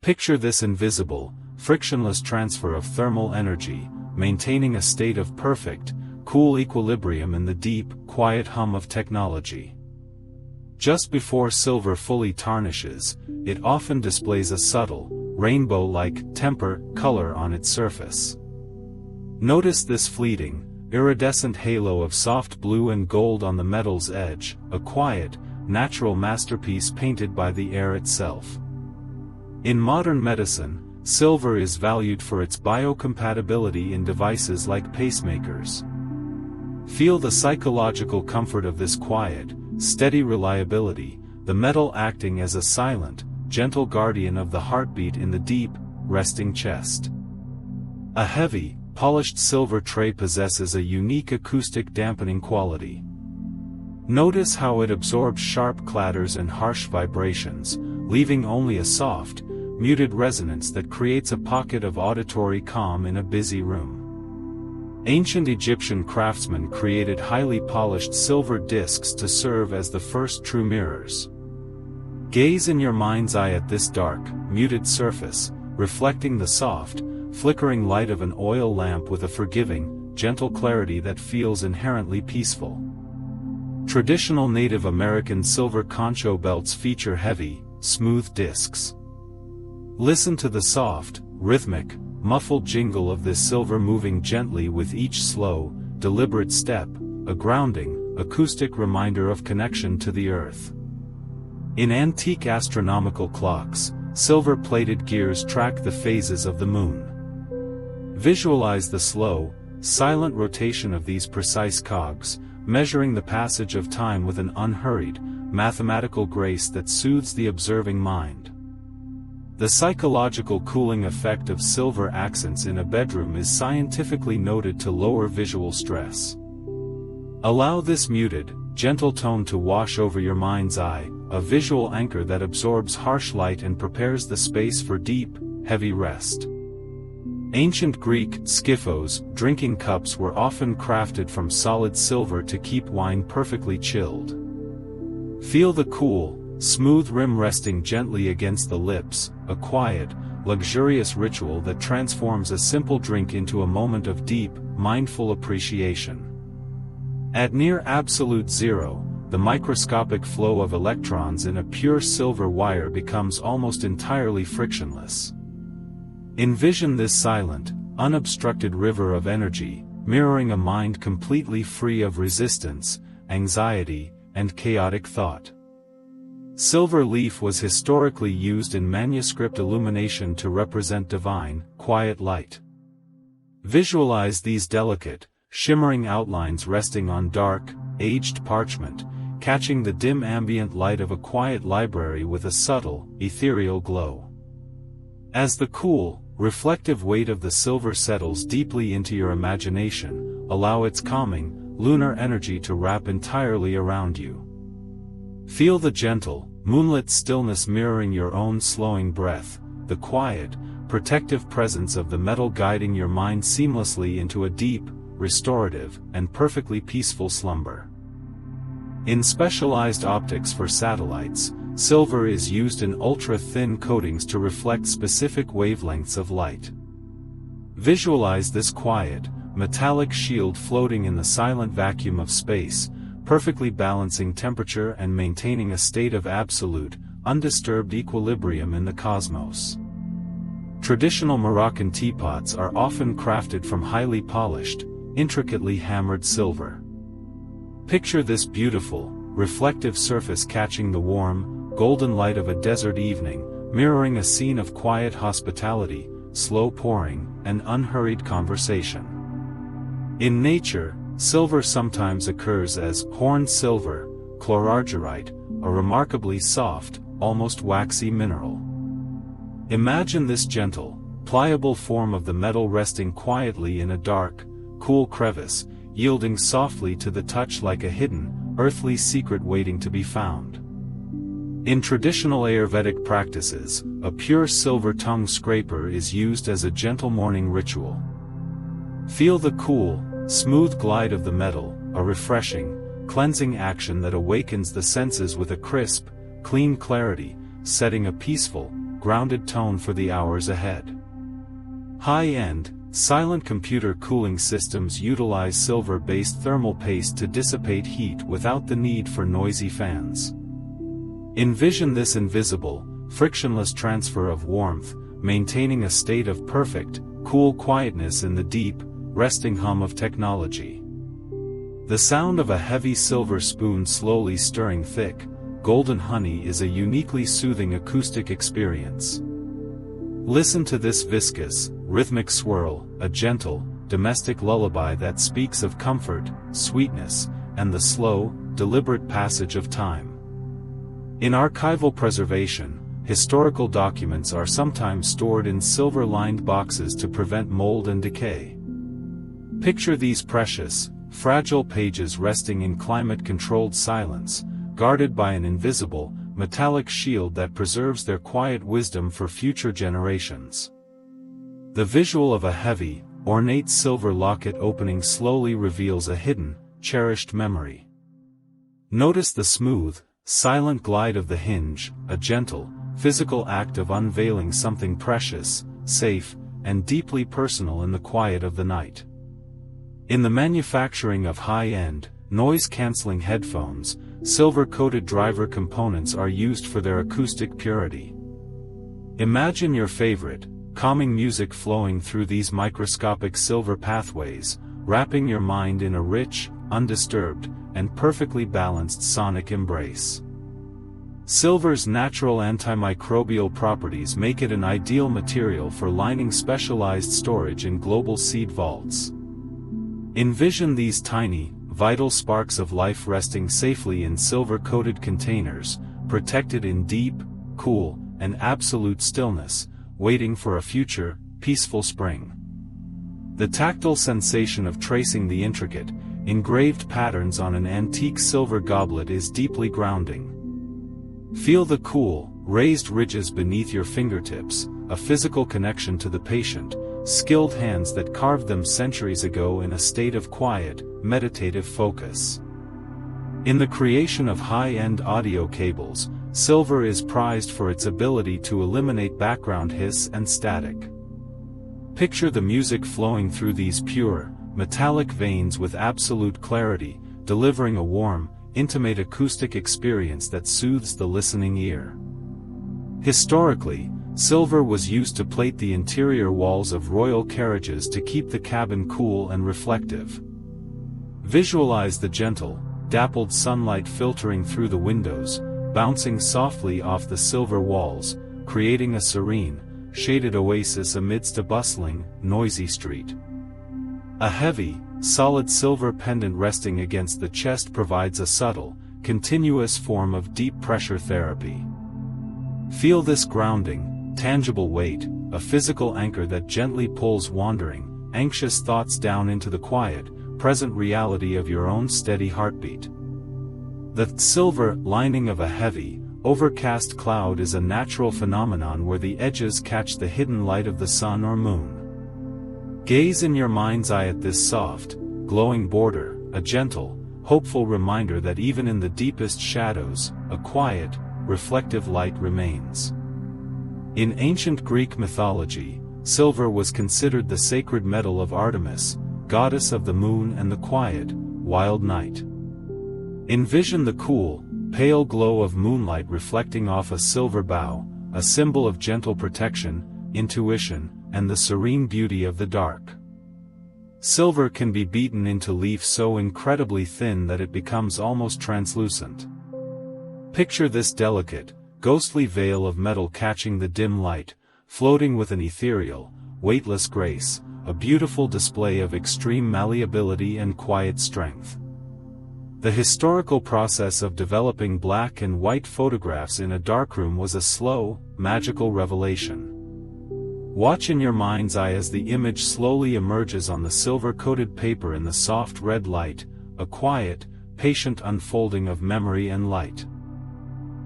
Picture this invisible, frictionless transfer of thermal energy, maintaining a state of perfect, cool equilibrium in the deep, quiet hum of technology. Just before silver fully tarnishes, it often displays a subtle, rainbow-like color on its surface. Notice this fleeting, iridescent halo of soft blue and gold on the metal's edge, a quiet, natural masterpiece painted by the air itself. In modern medicine, silver is valued for its biocompatibility in devices like pacemakers. Feel the psychological comfort of this quiet, steady reliability, the metal acting as a silent, gentle guardian of the heartbeat in the deep, resting chest. A heavy, polished silver tray possesses a unique acoustic dampening quality. Notice how it absorbs sharp clatters and harsh vibrations, leaving only a soft, muted resonance that creates a pocket of auditory calm in a busy room. Ancient Egyptian craftsmen created highly polished silver discs to serve as the first true mirrors. Gaze in your mind's eye at this dark, muted surface, reflecting the soft, flickering light of an oil lamp with a forgiving, gentle clarity that feels inherently peaceful. Traditional Native American silver concho belts feature heavy, smooth discs. Listen to the soft, rhythmic, muffled jingle of this silver moving gently with each slow, deliberate step, a grounding, acoustic reminder of connection to the earth. In antique astronomical clocks, silver-plated gears track the phases of the moon. Visualize the slow, silent rotation of these precise cogs, measuring the passage of time with an unhurried, mathematical grace that soothes the observing mind. The psychological cooling effect of silver accents in a bedroom is scientifically noted to lower visual stress. Allow this muted, gentle tone to wash over your mind's eye, a visual anchor that absorbs harsh light and prepares the space for deep, heavy rest. Ancient Greek skiphos, drinking cups, were often crafted from solid silver to keep wine perfectly chilled. Feel the cool, smooth rim resting gently against the lips, a quiet, luxurious ritual that transforms a simple drink into a moment of deep, mindful appreciation. At near absolute zero, the microscopic flow of electrons in a pure silver wire becomes almost entirely frictionless. Envision this silent, unobstructed river of energy, mirroring a mind completely free of resistance, anxiety, and chaotic thought. Silver leaf was historically used in manuscript illumination to represent divine, quiet light. Visualize these delicate, shimmering outlines resting on dark, aged parchment, catching the dim ambient light of a quiet library with a subtle, ethereal glow. As the cool, reflective weight of the silver settles deeply into your imagination, allow its calming, lunar energy to wrap entirely around you. Feel the gentle, moonlit stillness mirroring your own slowing breath, the quiet, protective presence of the metal guiding your mind seamlessly into a deep, restorative, and perfectly peaceful slumber. In specialized optics for satellites, silver is used in ultra-thin coatings to reflect specific wavelengths of light. Visualize this quiet, metallic shield floating in the silent vacuum of space, perfectly balancing temperature and maintaining a state of absolute, undisturbed equilibrium in the cosmos. Traditional Moroccan teapots are often crafted from highly polished, intricately hammered silver. Picture this beautiful, reflective surface catching the warm, golden light of a desert evening, mirroring a scene of quiet hospitality, slow pouring, and unhurried conversation. In nature, silver sometimes occurs as horned silver, chlorargyrite, a remarkably soft, almost waxy mineral. Imagine this gentle, pliable form of the metal resting quietly in a dark, cool crevice, yielding softly to the touch like a hidden, earthly secret waiting to be found. In traditional Ayurvedic practices, a pure silver tongue scraper is used as a gentle morning ritual. Feel the cool, smooth glide of the metal, a refreshing, cleansing action that awakens the senses with a crisp, clean clarity, setting a peaceful, grounded tone for the hours ahead. High-end, silent computer cooling systems utilize silver-based thermal paste to dissipate heat without the need for noisy fans. Envision this invisible, frictionless transfer of warmth, maintaining a state of perfect, cool quietness in the deep, resting hum of technology. The sound of a heavy silver spoon slowly stirring thick, golden honey is a uniquely soothing acoustic experience. Listen to this viscous, rhythmic swirl, a gentle, domestic lullaby that speaks of comfort, sweetness, and the slow, deliberate passage of time. In archival preservation, historical documents are sometimes stored in silver-lined boxes to prevent mold and decay. Picture these precious, fragile pages resting in climate-controlled silence, guarded by an invisible, metallic shield that preserves their quiet wisdom for future generations. The visual of a heavy, ornate silver locket opening slowly reveals a hidden, cherished memory. Notice the smooth, silent glide of the hinge, a gentle, physical act of unveiling something precious, safe, and deeply personal in the quiet of the night. In the manufacturing of high-end, noise-canceling headphones, silver-coated driver components are used for their acoustic purity. Imagine your favorite, calming music flowing through these microscopic silver pathways, wrapping your mind in a rich, undisturbed, and perfectly balanced sonic embrace. Silver's natural antimicrobial properties make it an ideal material for lining specialized storage in global seed vaults. Envision these tiny, vital sparks of life resting safely in silver-coated containers, protected in deep, cool, and absolute stillness, waiting for a future, peaceful spring. The tactile sensation of tracing the intricate, engraved patterns on an antique silver goblet is deeply grounding. Feel the cool, raised ridges beneath your fingertips, a physical connection to the patient, skilled hands that carved them centuries ago in a state of quiet, meditative focus. In the creation of high-end audio cables, silver is prized for its ability to eliminate background hiss and static. Picture the music flowing through these pure, metallic veins with absolute clarity, delivering a warm, intimate acoustic experience that soothes the listening ear. Historically, silver was used to plate the interior walls of royal carriages to keep the cabin cool and reflective. Visualize the gentle, dappled sunlight filtering through the windows, bouncing softly off the silver walls, creating a serene, shaded oasis amidst a bustling, noisy street. A heavy, solid silver pendant resting against the chest provides a subtle, continuous form of deep pressure therapy. Feel this grounding, tangible weight, a physical anchor that gently pulls wandering, anxious thoughts down into the quiet, present reality of your own steady heartbeat. The silver lining of a heavy, overcast cloud is a natural phenomenon where the edges catch the hidden light of the sun or moon. Gaze in your mind's eye at this soft, glowing border, a gentle, hopeful reminder that even in the deepest shadows, a quiet, reflective light remains. In ancient Greek mythology, silver was considered the sacred metal of Artemis, goddess of the moon and the quiet, wild night. Envision the cool, pale glow of moonlight reflecting off a silver bow, a symbol of gentle protection, intuition, and the serene beauty of the dark. Silver can be beaten into leaf so incredibly thin that it becomes almost translucent. Picture this delicate, ghostly veil of metal catching the dim light, floating with an ethereal, weightless grace, a beautiful display of extreme malleability and quiet strength. The historical process of developing black and white photographs in a darkroom was a slow, magical revelation. Watch in your mind's eye as the image slowly emerges on the silver-coated paper in the soft red light, a quiet, patient unfolding of memory and light.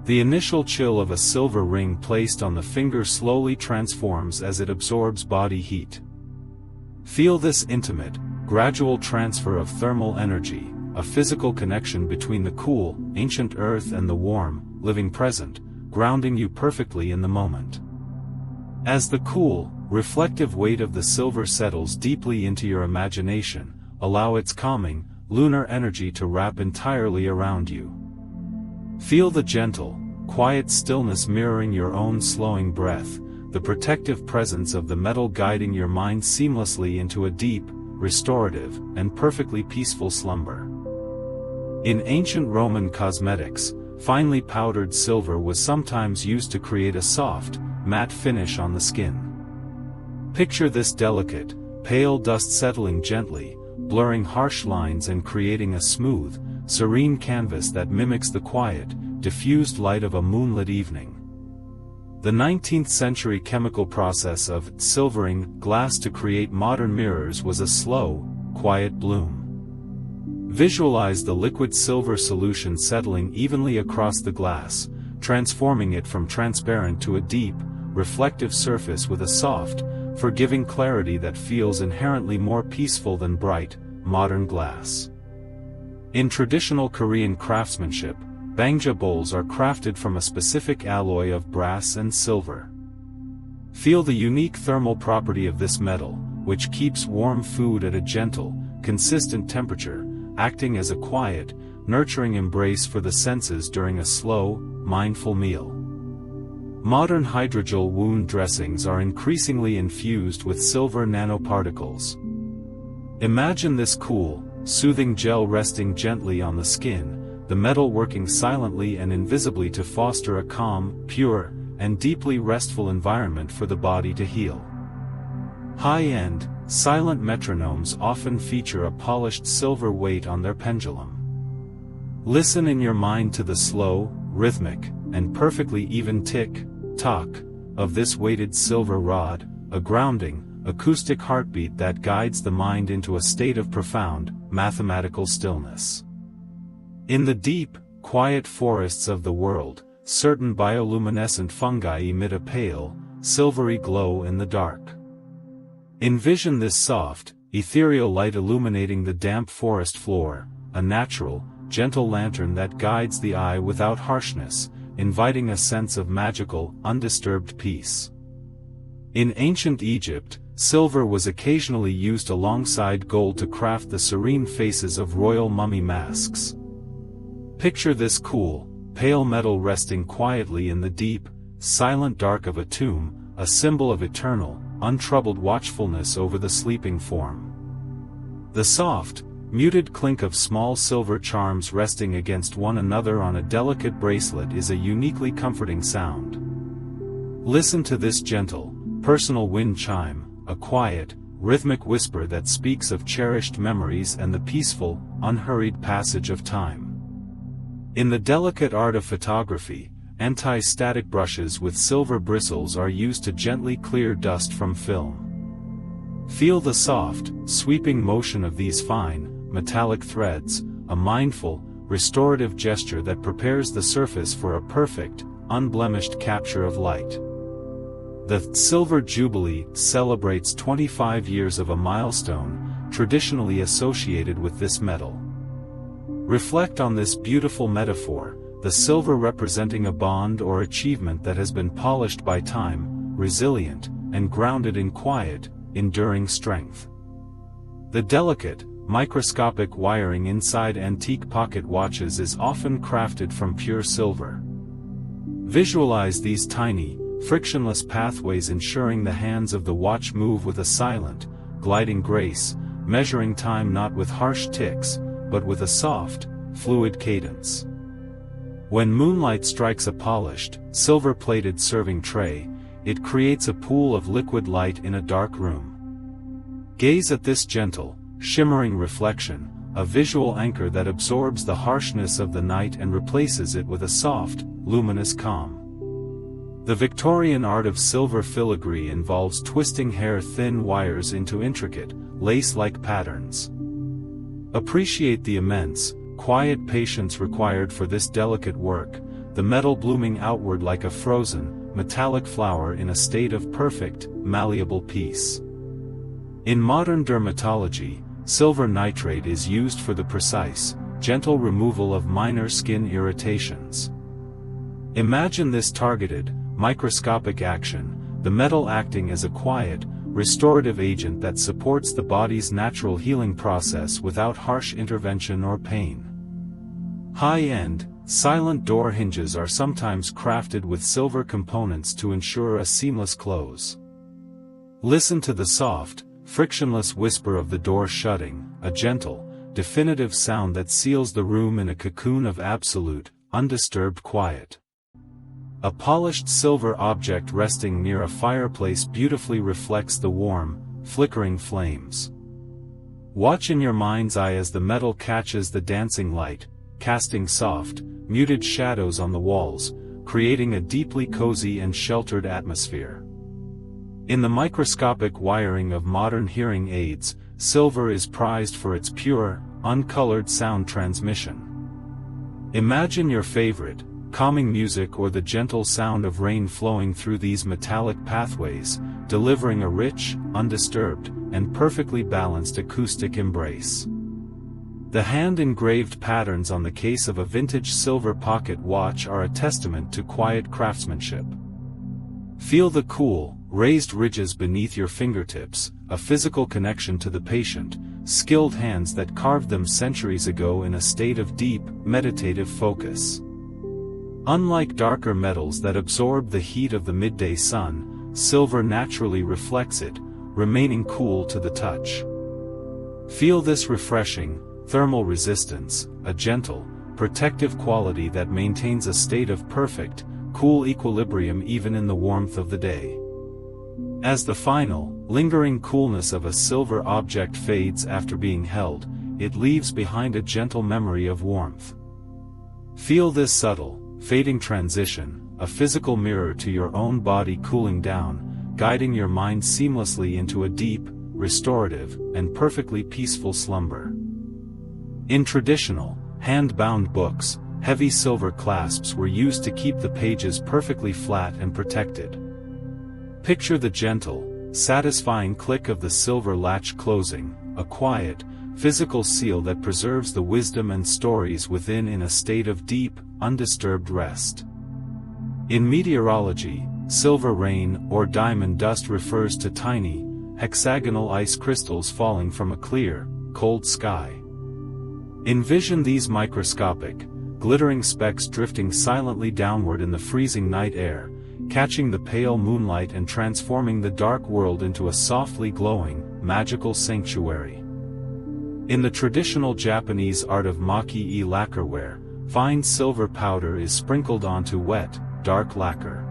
The initial chill of a silver ring placed on the finger slowly transforms as it absorbs body heat. Feel this intimate, gradual transfer of thermal energy, a physical connection between the cool, ancient earth and the warm, living present, grounding you perfectly in the moment. As the cool, reflective weight of the silver settles deeply into your imagination, allow its calming, lunar energy to wrap entirely around you. Feel the gentle, quiet stillness mirroring your own slowing breath, the protective presence of the metal guiding your mind seamlessly into a deep, restorative, and perfectly peaceful slumber. In ancient Roman cosmetics, finely powdered silver was sometimes used to create a soft, matte finish on the skin. Picture this delicate, pale dust settling gently, blurring harsh lines and creating a smooth, serene canvas that mimics the quiet, diffused light of a moonlit evening. The 19th century chemical process of silvering glass to create modern mirrors was a slow, quiet bloom. Visualize the liquid silver solution settling evenly across the glass, transforming it from transparent to a deep, reflective surface with a soft, forgiving clarity that feels inherently more peaceful than bright, modern glass. In traditional Korean craftsmanship, bangja bowls are crafted from a specific alloy of brass and silver. Feel the unique thermal property of this metal, which keeps warm food at a gentle, consistent temperature, acting as a quiet, nurturing embrace for the senses during a slow, mindful meal. Modern hydrogel wound dressings are increasingly infused with silver nanoparticles. Imagine this cool, soothing gel resting gently on the skin, the metal working silently and invisibly to foster a calm, pure, and deeply restful environment for the body to heal. High-end, silent metronomes often feature a polished silver weight on their pendulum. Listen in your mind to the slow, rhythmic, and perfectly even tick-tock of this weighted silver rod, a grounding, acoustic heartbeat that guides the mind into a state of profound, mathematical stillness. In the deep, quiet forests of the world, certain bioluminescent fungi emit a pale, silvery glow in the dark. Envision this soft, ethereal light illuminating the damp forest floor, a natural, gentle lantern that guides the eye without harshness, inviting a sense of magical, undisturbed peace. In ancient Egypt, silver was occasionally used alongside gold to craft the serene faces of royal mummy masks. Picture this cool, pale metal resting quietly in the deep, silent dark of a tomb, a symbol of eternal, untroubled watchfulness over the sleeping form. The soft, muted clink of small silver charms resting against one another on a delicate bracelet is a uniquely comforting sound. Listen to this gentle, personal wind chime, a quiet, rhythmic whisper that speaks of cherished memories and the peaceful, unhurried passage of time. In the delicate art of photography, anti-static brushes with silver bristles are used to gently clear dust from film. Feel the soft, sweeping motion of these fine, metallic threads, a mindful, restorative gesture that prepares the surface for a perfect, unblemished capture of light. The Silver Jubilee celebrates 25 years of a milestone, traditionally associated with this metal. Reflect on this beautiful metaphor, the silver representing a bond or achievement that has been polished by time, resilient, and grounded in quiet, enduring strength. The delicate, microscopic wiring inside antique pocket watches is often crafted from pure silver. Visualize these tiny, frictionless pathways ensuring the hands of the watch move with a silent, gliding grace, measuring time not with harsh ticks, but with a soft, fluid cadence. When moonlight strikes a polished, silver-plated serving tray, it creates a pool of liquid light in a dark room. Gaze at this gentle, shimmering reflection, a visual anchor that absorbs the harshness of the night and replaces it with a soft, luminous calm. The Victorian art of silver filigree involves twisting hair-thin wires into intricate, lace-like patterns. Appreciate the immense, quiet patience required for this delicate work, the metal blooming outward like a frozen, metallic flower in a state of perfect, malleable peace. In modern dermatology, silver nitrate is used for the precise, gentle removal of minor skin irritations. Imagine this targeted, microscopic action, the metal acting as a quiet, restorative agent that supports the body's natural healing process without harsh intervention or pain. High-end, silent door hinges are sometimes crafted with silver components to ensure a seamless close. Listen to the soft, frictionless whisper of the door shutting, a gentle, definitive sound that seals the room in a cocoon of absolute, undisturbed quiet. A polished silver object resting near a fireplace beautifully reflects the warm, flickering flames. Watch in your mind's eye as the metal catches the dancing light, casting soft, muted shadows on the walls, creating a deeply cozy and sheltered atmosphere. In the microscopic wiring of modern hearing aids, silver is prized for its pure, uncolored sound transmission. Imagine your favorite, calming music or the gentle sound of rain flowing through these metallic pathways, delivering a rich, undisturbed, and perfectly balanced acoustic embrace. The hand-engraved patterns on the case of a vintage silver pocket watch are a testament to quiet craftsmanship. Feel the cool, raised ridges beneath your fingertips, a physical connection to the patient, skilled hands that carved them centuries ago in a state of deep, meditative focus. Unlike darker metals that absorb the heat of the midday sun, silver naturally reflects it, remaining cool to the touch. Feel this refreshing, thermal resistance, a gentle, protective quality that maintains a state of perfect, cool equilibrium even in the warmth of the day. As the final, lingering coolness of a silver object fades after being held, it leaves behind a gentle memory of warmth. Feel this subtle, fading transition, a physical mirror to your own body cooling down, guiding your mind seamlessly into a deep, restorative, and perfectly peaceful slumber. In traditional, hand-bound books, heavy silver clasps were used to keep the pages perfectly flat and protected. Picture the gentle, satisfying click of the silver latch closing, a quiet, physical seal that preserves the wisdom and stories within in a state of deep, undisturbed rest. In meteorology, silver rain or diamond dust refers to tiny, hexagonal ice crystals falling from a clear, cold sky. Envision these microscopic, glittering specks drifting silently downward in the freezing night air, catching the pale moonlight and transforming the dark world into a softly glowing, magical sanctuary. In the traditional Japanese art of maki-e lacquerware, fine silver powder is sprinkled onto wet, dark lacquer.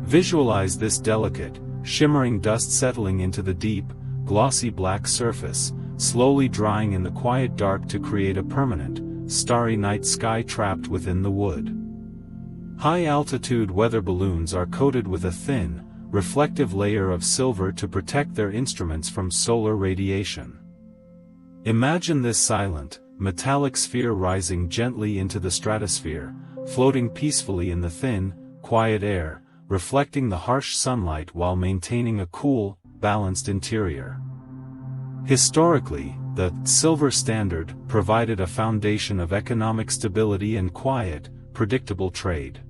Visualize this delicate, shimmering dust settling into the deep, glossy black surface, slowly drying in the quiet dark to create a permanent, starry night sky trapped within the wood. High-altitude weather balloons are coated with a thin, reflective layer of silver to protect their instruments from solar radiation. Imagine this silent, metallic sphere rising gently into the stratosphere, floating peacefully in the thin, quiet air, reflecting the harsh sunlight while maintaining a cool, balanced interior. Historically, the silver standard provided a foundation of economic stability and quiet, predictable trade.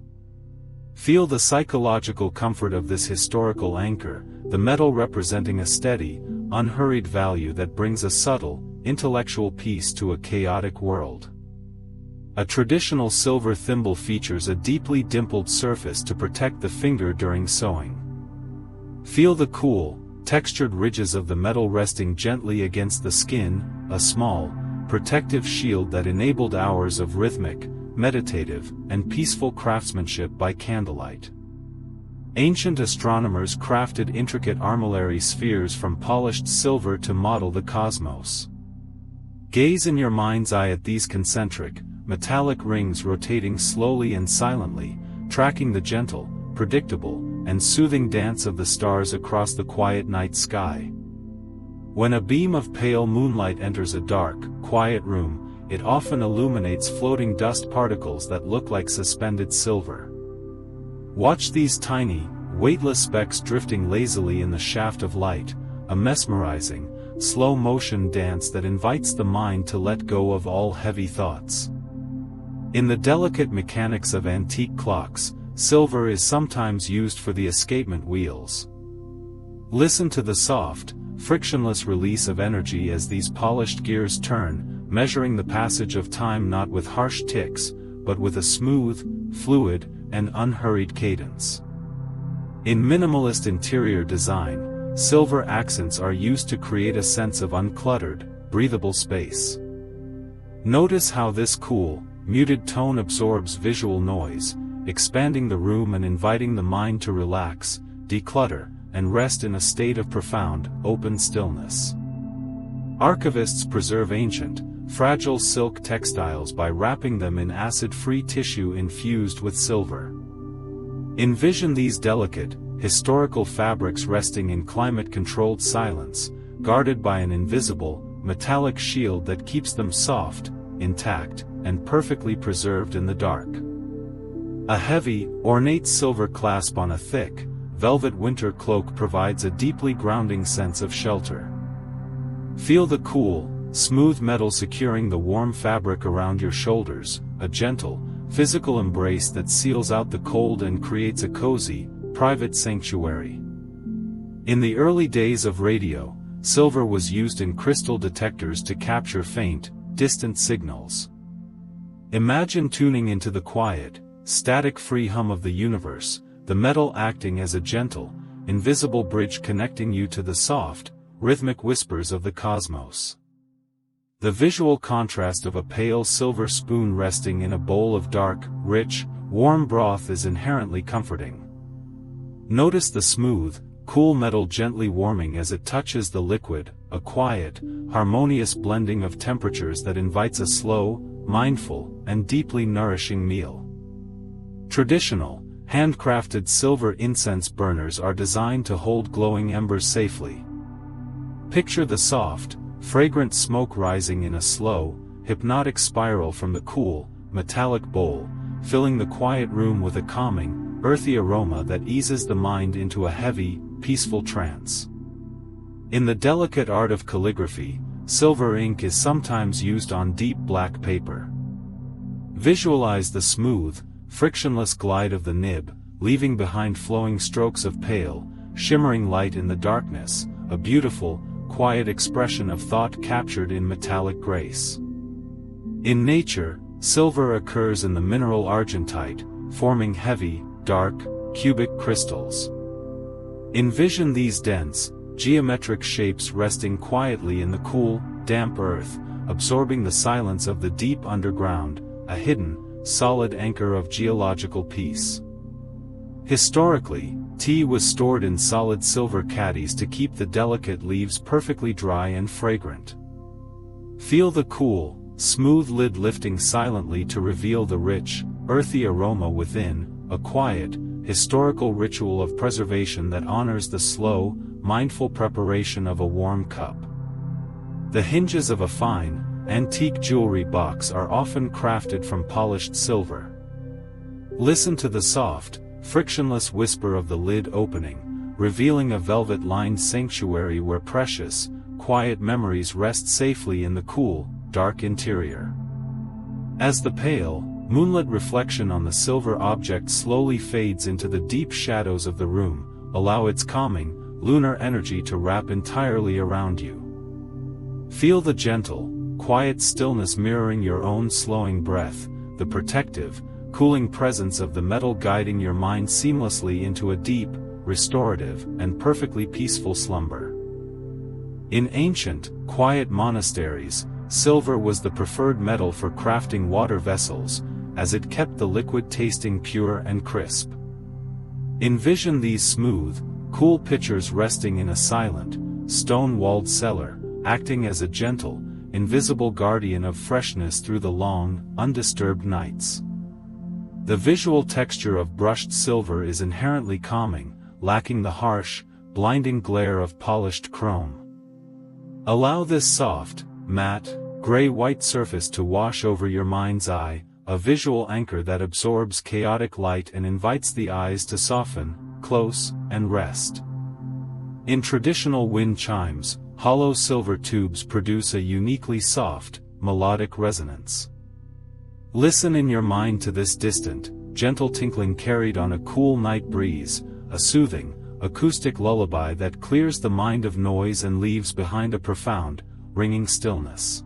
Feel the psychological comfort of this historical anchor, the metal representing a steady, unhurried value that brings a subtle, intellectual peace to a chaotic world. A traditional silver thimble features a deeply dimpled surface to protect the finger during sewing. Feel the cool, textured ridges of the metal resting gently against the skin, a small, protective shield that enabled hours of rhythmic, meditative, and peaceful craftsmanship by candlelight. Ancient astronomers crafted intricate armillary spheres from polished silver to model the cosmos. Gaze in your mind's eye at these concentric, metallic rings rotating slowly and silently, tracking the gentle, predictable, and soothing dance of the stars across the quiet night sky. When a beam of pale moonlight enters a dark, quiet room, it often illuminates floating dust particles that look like suspended silver. Watch these tiny, weightless specks drifting lazily in the shaft of light, a mesmerizing, slow-motion dance that invites the mind to let go of all heavy thoughts. In the delicate mechanics of antique clocks, silver is sometimes used for the escapement wheels. Listen to the soft, frictionless release of energy as these polished gears turn, measuring the passage of time not with harsh ticks, but with a smooth, fluid, and unhurried cadence. In minimalist interior design, silver accents are used to create a sense of uncluttered, breathable space. Notice how this cool, muted tone absorbs visual noise, expanding the room and inviting the mind to relax, declutter, and rest in a state of profound, open stillness. Archivists preserve ancient, fragile silk textiles by wrapping them in acid-free tissue infused with silver. Envision these delicate, historical fabrics resting in climate-controlled silence, guarded by an invisible, metallic shield that keeps them soft, intact, and perfectly preserved in the dark. A heavy, ornate silver clasp on a thick, velvet winter cloak provides a deeply grounding sense of shelter. Feel the cool, smooth metal securing the warm fabric around your shoulders, a gentle, physical embrace that seals out the cold and creates a cozy, private sanctuary. In the early days of radio, silver was used in crystal detectors to capture faint, distant signals. Imagine tuning into the quiet, static-free hum of the universe, the metal acting as a gentle, invisible bridge connecting you to the soft, rhythmic whispers of the cosmos. The visual contrast of a pale silver spoon resting in a bowl of dark, rich, warm broth is inherently comforting. Notice the smooth, cool metal gently warming as it touches the liquid, a quiet, harmonious blending of temperatures that invites a slow, mindful, and deeply nourishing meal. Traditional, handcrafted silver incense burners are designed to hold glowing embers safely. Picture the soft, fragrant smoke rising in a slow, hypnotic spiral from the cool, metallic bowl, filling the quiet room with a calming, earthy aroma that eases the mind into a heavy, peaceful trance. In the delicate art of calligraphy, silver ink is sometimes used on deep black paper. Visualize the smooth, frictionless glide of the nib, leaving behind flowing strokes of pale, shimmering light in the darkness, a beautiful, quiet expression of thought captured in metallic grace. In nature, silver occurs in the mineral argentite, forming heavy, dark, cubic crystals. Envision these dense, geometric shapes resting quietly in the cool, damp earth, absorbing the silence of the deep underground, a hidden, solid anchor of geological peace. Historically, tea was stored in solid silver caddies to keep the delicate leaves perfectly dry and fragrant. Feel the cool, smooth lid lifting silently to reveal the rich, earthy aroma within, a quiet, historical ritual of preservation that honors the slow, mindful preparation of a warm cup. The hinges of a fine, antique jewelry box are often crafted from polished silver. Listen to the soft, frictionless whisper of the lid opening, revealing a velvet-lined sanctuary where precious, quiet memories rest safely in the cool, dark interior. As the pale, Moonlit reflection on the silver object slowly fades into the deep shadows of the room. Allow its calming, lunar energy to wrap entirely around you. Feel the gentle, quiet stillness mirroring your own slowing breath, the protective, cooling presence of the metal guiding your mind seamlessly into a deep, restorative, and perfectly peaceful slumber. In ancient, quiet monasteries, silver was the preferred metal for crafting water vessels, as it kept the liquid tasting pure and crisp. Envision these smooth, cool pitchers resting in a silent, stone-walled cellar, acting as a gentle, invisible guardian of freshness through the long, undisturbed nights. The visual texture of brushed silver is inherently calming, lacking the harsh, blinding glare of polished chrome. Allow this soft, matte, gray-white surface to wash over your mind's eye, a visual anchor that absorbs chaotic light and invites the eyes to soften, close, and rest. In traditional wind chimes, hollow silver tubes produce a uniquely soft, melodic resonance. Listen in your mind to this distant, gentle tinkling carried on a cool night breeze, a soothing, acoustic lullaby that clears the mind of noise and leaves behind a profound, ringing stillness.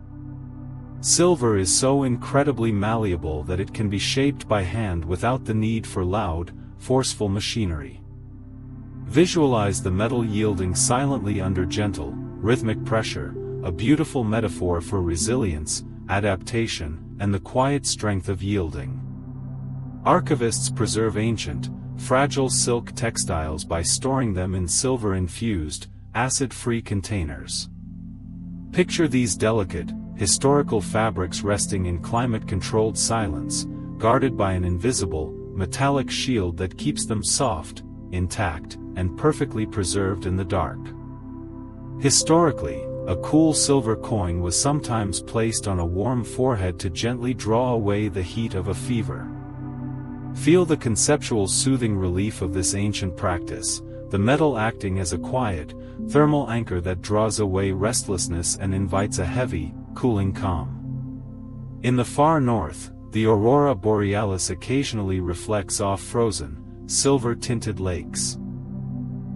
Silver is so incredibly malleable that it can be shaped by hand without the need for loud, forceful machinery. Visualize the metal yielding silently under gentle, rhythmic pressure, a beautiful metaphor for resilience, adaptation, and the quiet strength of yielding. Archivists preserve ancient, fragile silk textiles by storing them in silver-infused, acid-free containers. Picture these delicate, historical fabrics resting in climate-controlled silence, guarded by an invisible, metallic shield that keeps them soft, intact, and perfectly preserved in the dark. Historically, a cool silver coin was sometimes placed on a warm forehead to gently draw away the heat of a fever. Feel the conceptual soothing relief of this ancient practice, the metal acting as a quiet, thermal anchor that draws away restlessness and invites a heavy, cooling calm. In the far north, the aurora borealis occasionally reflects off frozen, silver-tinted lakes.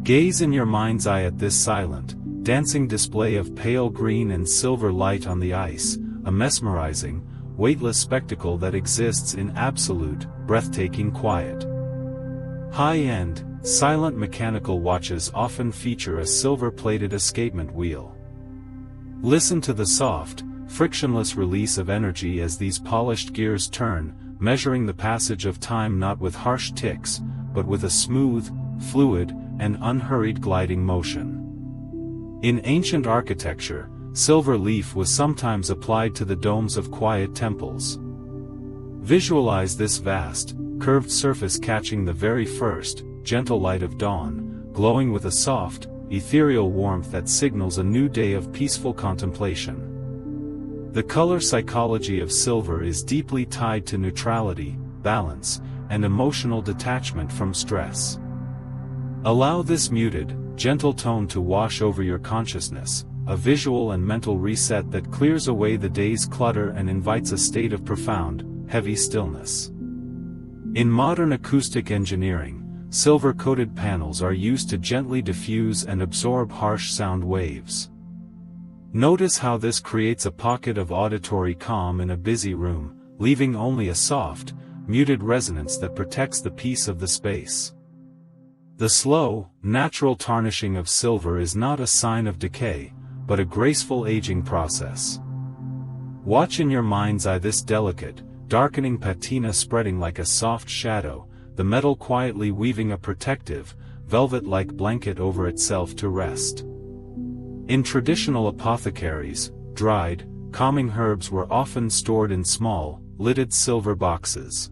Gaze in your mind's eye at this silent, dancing display of pale green and silver light on the ice, a mesmerizing, weightless spectacle that exists in absolute, breathtaking quiet. High-end, silent mechanical watches often feature a silver-plated escapement wheel. Listen to the soft, frictionless release of energy as these polished gears turn, measuring the passage of time not with harsh ticks, but with a smooth, fluid, and unhurried gliding motion. In ancient architecture, silver leaf was sometimes applied to the domes of quiet temples. Visualize this vast, curved surface catching the very first, gentle light of dawn, glowing with a soft, ethereal warmth that signals a new day of peaceful contemplation. The color psychology of silver is deeply tied to neutrality, balance, and emotional detachment from stress. Allow this muted, gentle tone to wash over your consciousness, a visual and mental reset that clears away the day's clutter and invites a state of profound, heavy stillness. In modern acoustic engineering, silver-coated panels are used to gently diffuse and absorb harsh sound waves. Notice how this creates a pocket of auditory calm in a busy room, leaving only a soft, muted resonance that protects the peace of the space. The slow, natural tarnishing of silver is not a sign of decay, but a graceful aging process. Watch in your mind's eye this delicate, darkening patina spreading like a soft shadow, the metal quietly weaving a protective, velvet-like blanket over itself to rest. In traditional apothecaries, dried, calming herbs were often stored in small, lidded silver boxes.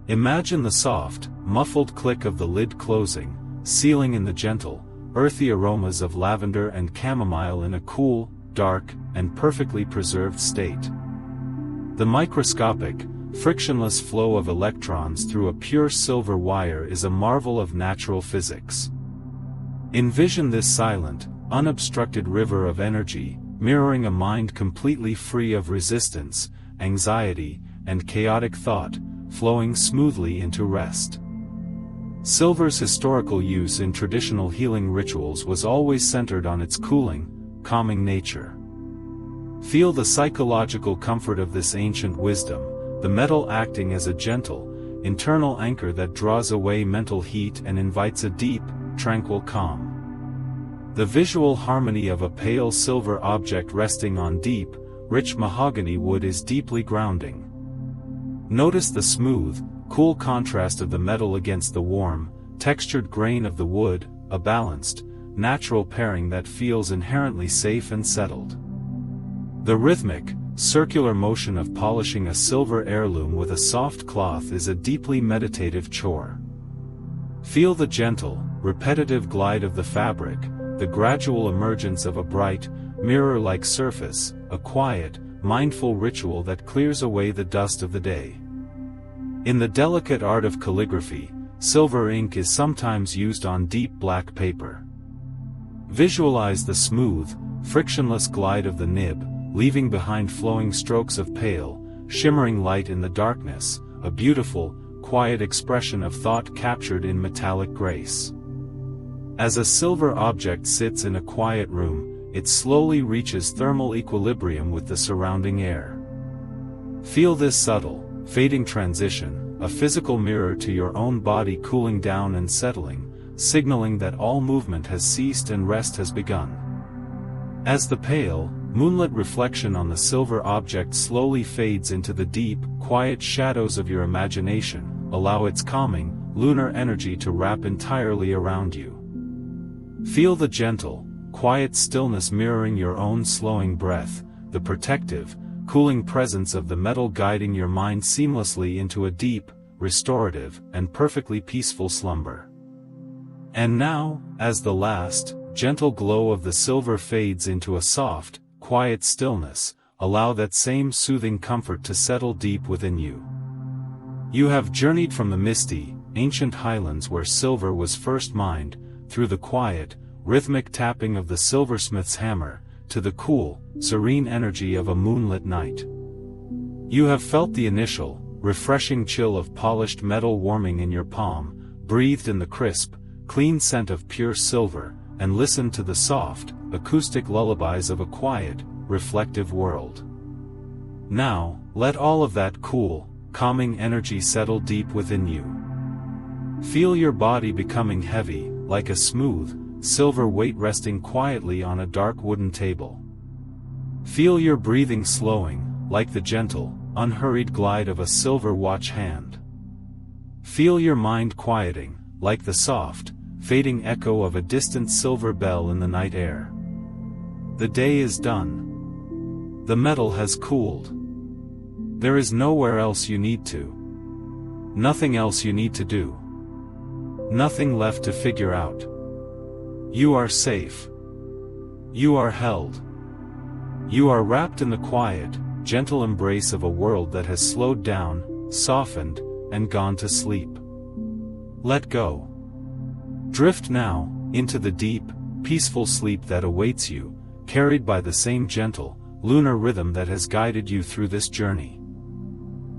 Imagine the soft, muffled click of the lid closing, sealing in the gentle, earthy aromas of lavender and chamomile in a cool, dark, and perfectly preserved state. The microscopic, frictionless flow of electrons through a pure silver wire is a marvel of natural physics. Envision this silent, unobstructed river of energy, mirroring a mind completely free of resistance, anxiety, and chaotic thought, flowing smoothly into rest. Silver's historical use in traditional healing rituals was always centered on its cooling, calming nature. Feel the psychological comfort of this ancient wisdom, the metal acting as a gentle, internal anchor that draws away mental heat and invites a deep, tranquil calm. The visual harmony of a pale silver object resting on deep, rich mahogany wood is deeply grounding. Notice the smooth, cool contrast of the metal against the warm, textured grain of the wood, a balanced, natural pairing that feels inherently safe and settled. The rhythmic, circular motion of polishing a silver heirloom with a soft cloth is a deeply meditative chore. Feel the gentle, repetitive glide of the fabric, the gradual emergence of a bright, mirror-like surface, a quiet, mindful ritual that clears away the dust of the day. In the delicate art of calligraphy, silver ink is sometimes used on deep black paper. Visualize the smooth, frictionless glide of the nib, leaving behind flowing strokes of pale, shimmering light in the darkness, a beautiful, quiet expression of thought captured in metallic grace. As a silver object sits in a quiet room, it slowly reaches thermal equilibrium with the surrounding air. Feel this subtle, fading transition, a physical mirror to your own body cooling down and settling, signaling that all movement has ceased and rest has begun. As the pale, moonlit reflection on the silver object slowly fades into the deep, quiet shadows of your imagination, allow its calming, lunar energy to wrap entirely around you. Feel the gentle, quiet stillness mirroring your own slowing breath, the protective, cooling presence of the metal guiding your mind seamlessly into a deep, restorative, and perfectly peaceful slumber. And now, as the last, gentle glow of the silver fades into a soft, quiet stillness, allow that same soothing comfort to settle deep within you. You have journeyed from the misty, ancient highlands where silver was first mined, through the quiet, rhythmic tapping of the silversmith's hammer, to the cool, serene energy of a moonlit night. You have felt the initial, refreshing chill of polished metal warming in your palm, breathed in the crisp, clean scent of pure silver, and listened to the soft, acoustic lullabies of a quiet, reflective world. Now, let all of that cool, calming energy settle deep within you. Feel your body becoming heavy, like a smooth, silver weight resting quietly on a dark wooden table. Feel your breathing slowing, like the gentle, unhurried glide of a silver watch hand. Feel your mind quieting, like the soft, fading echo of a distant silver bell in the night air. The day is done. The metal has cooled. There is nowhere else you need to. Nothing else you need to do. Nothing left to figure out. You are safe. You are held. You are wrapped in the quiet, gentle embrace of a world that has slowed down, softened, and gone to sleep. Let go. Drift now, into the deep, peaceful sleep that awaits you, carried by the same gentle, lunar rhythm that has guided you through this journey.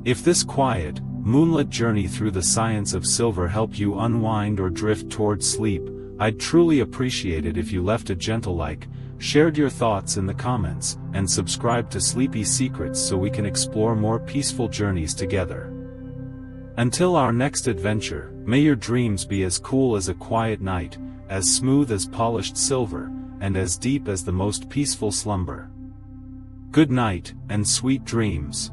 If this quiet, moonlit journey through the science of silver helped you unwind or drift toward sleep, I'd truly appreciate it if you left a gentle like, shared your thoughts in the comments, and subscribed to Sleepy Secrets so we can explore more peaceful journeys together. Until our next adventure, may your dreams be as cool as a quiet night, as smooth as polished silver, and as deep as the most peaceful slumber. Good night, and sweet dreams.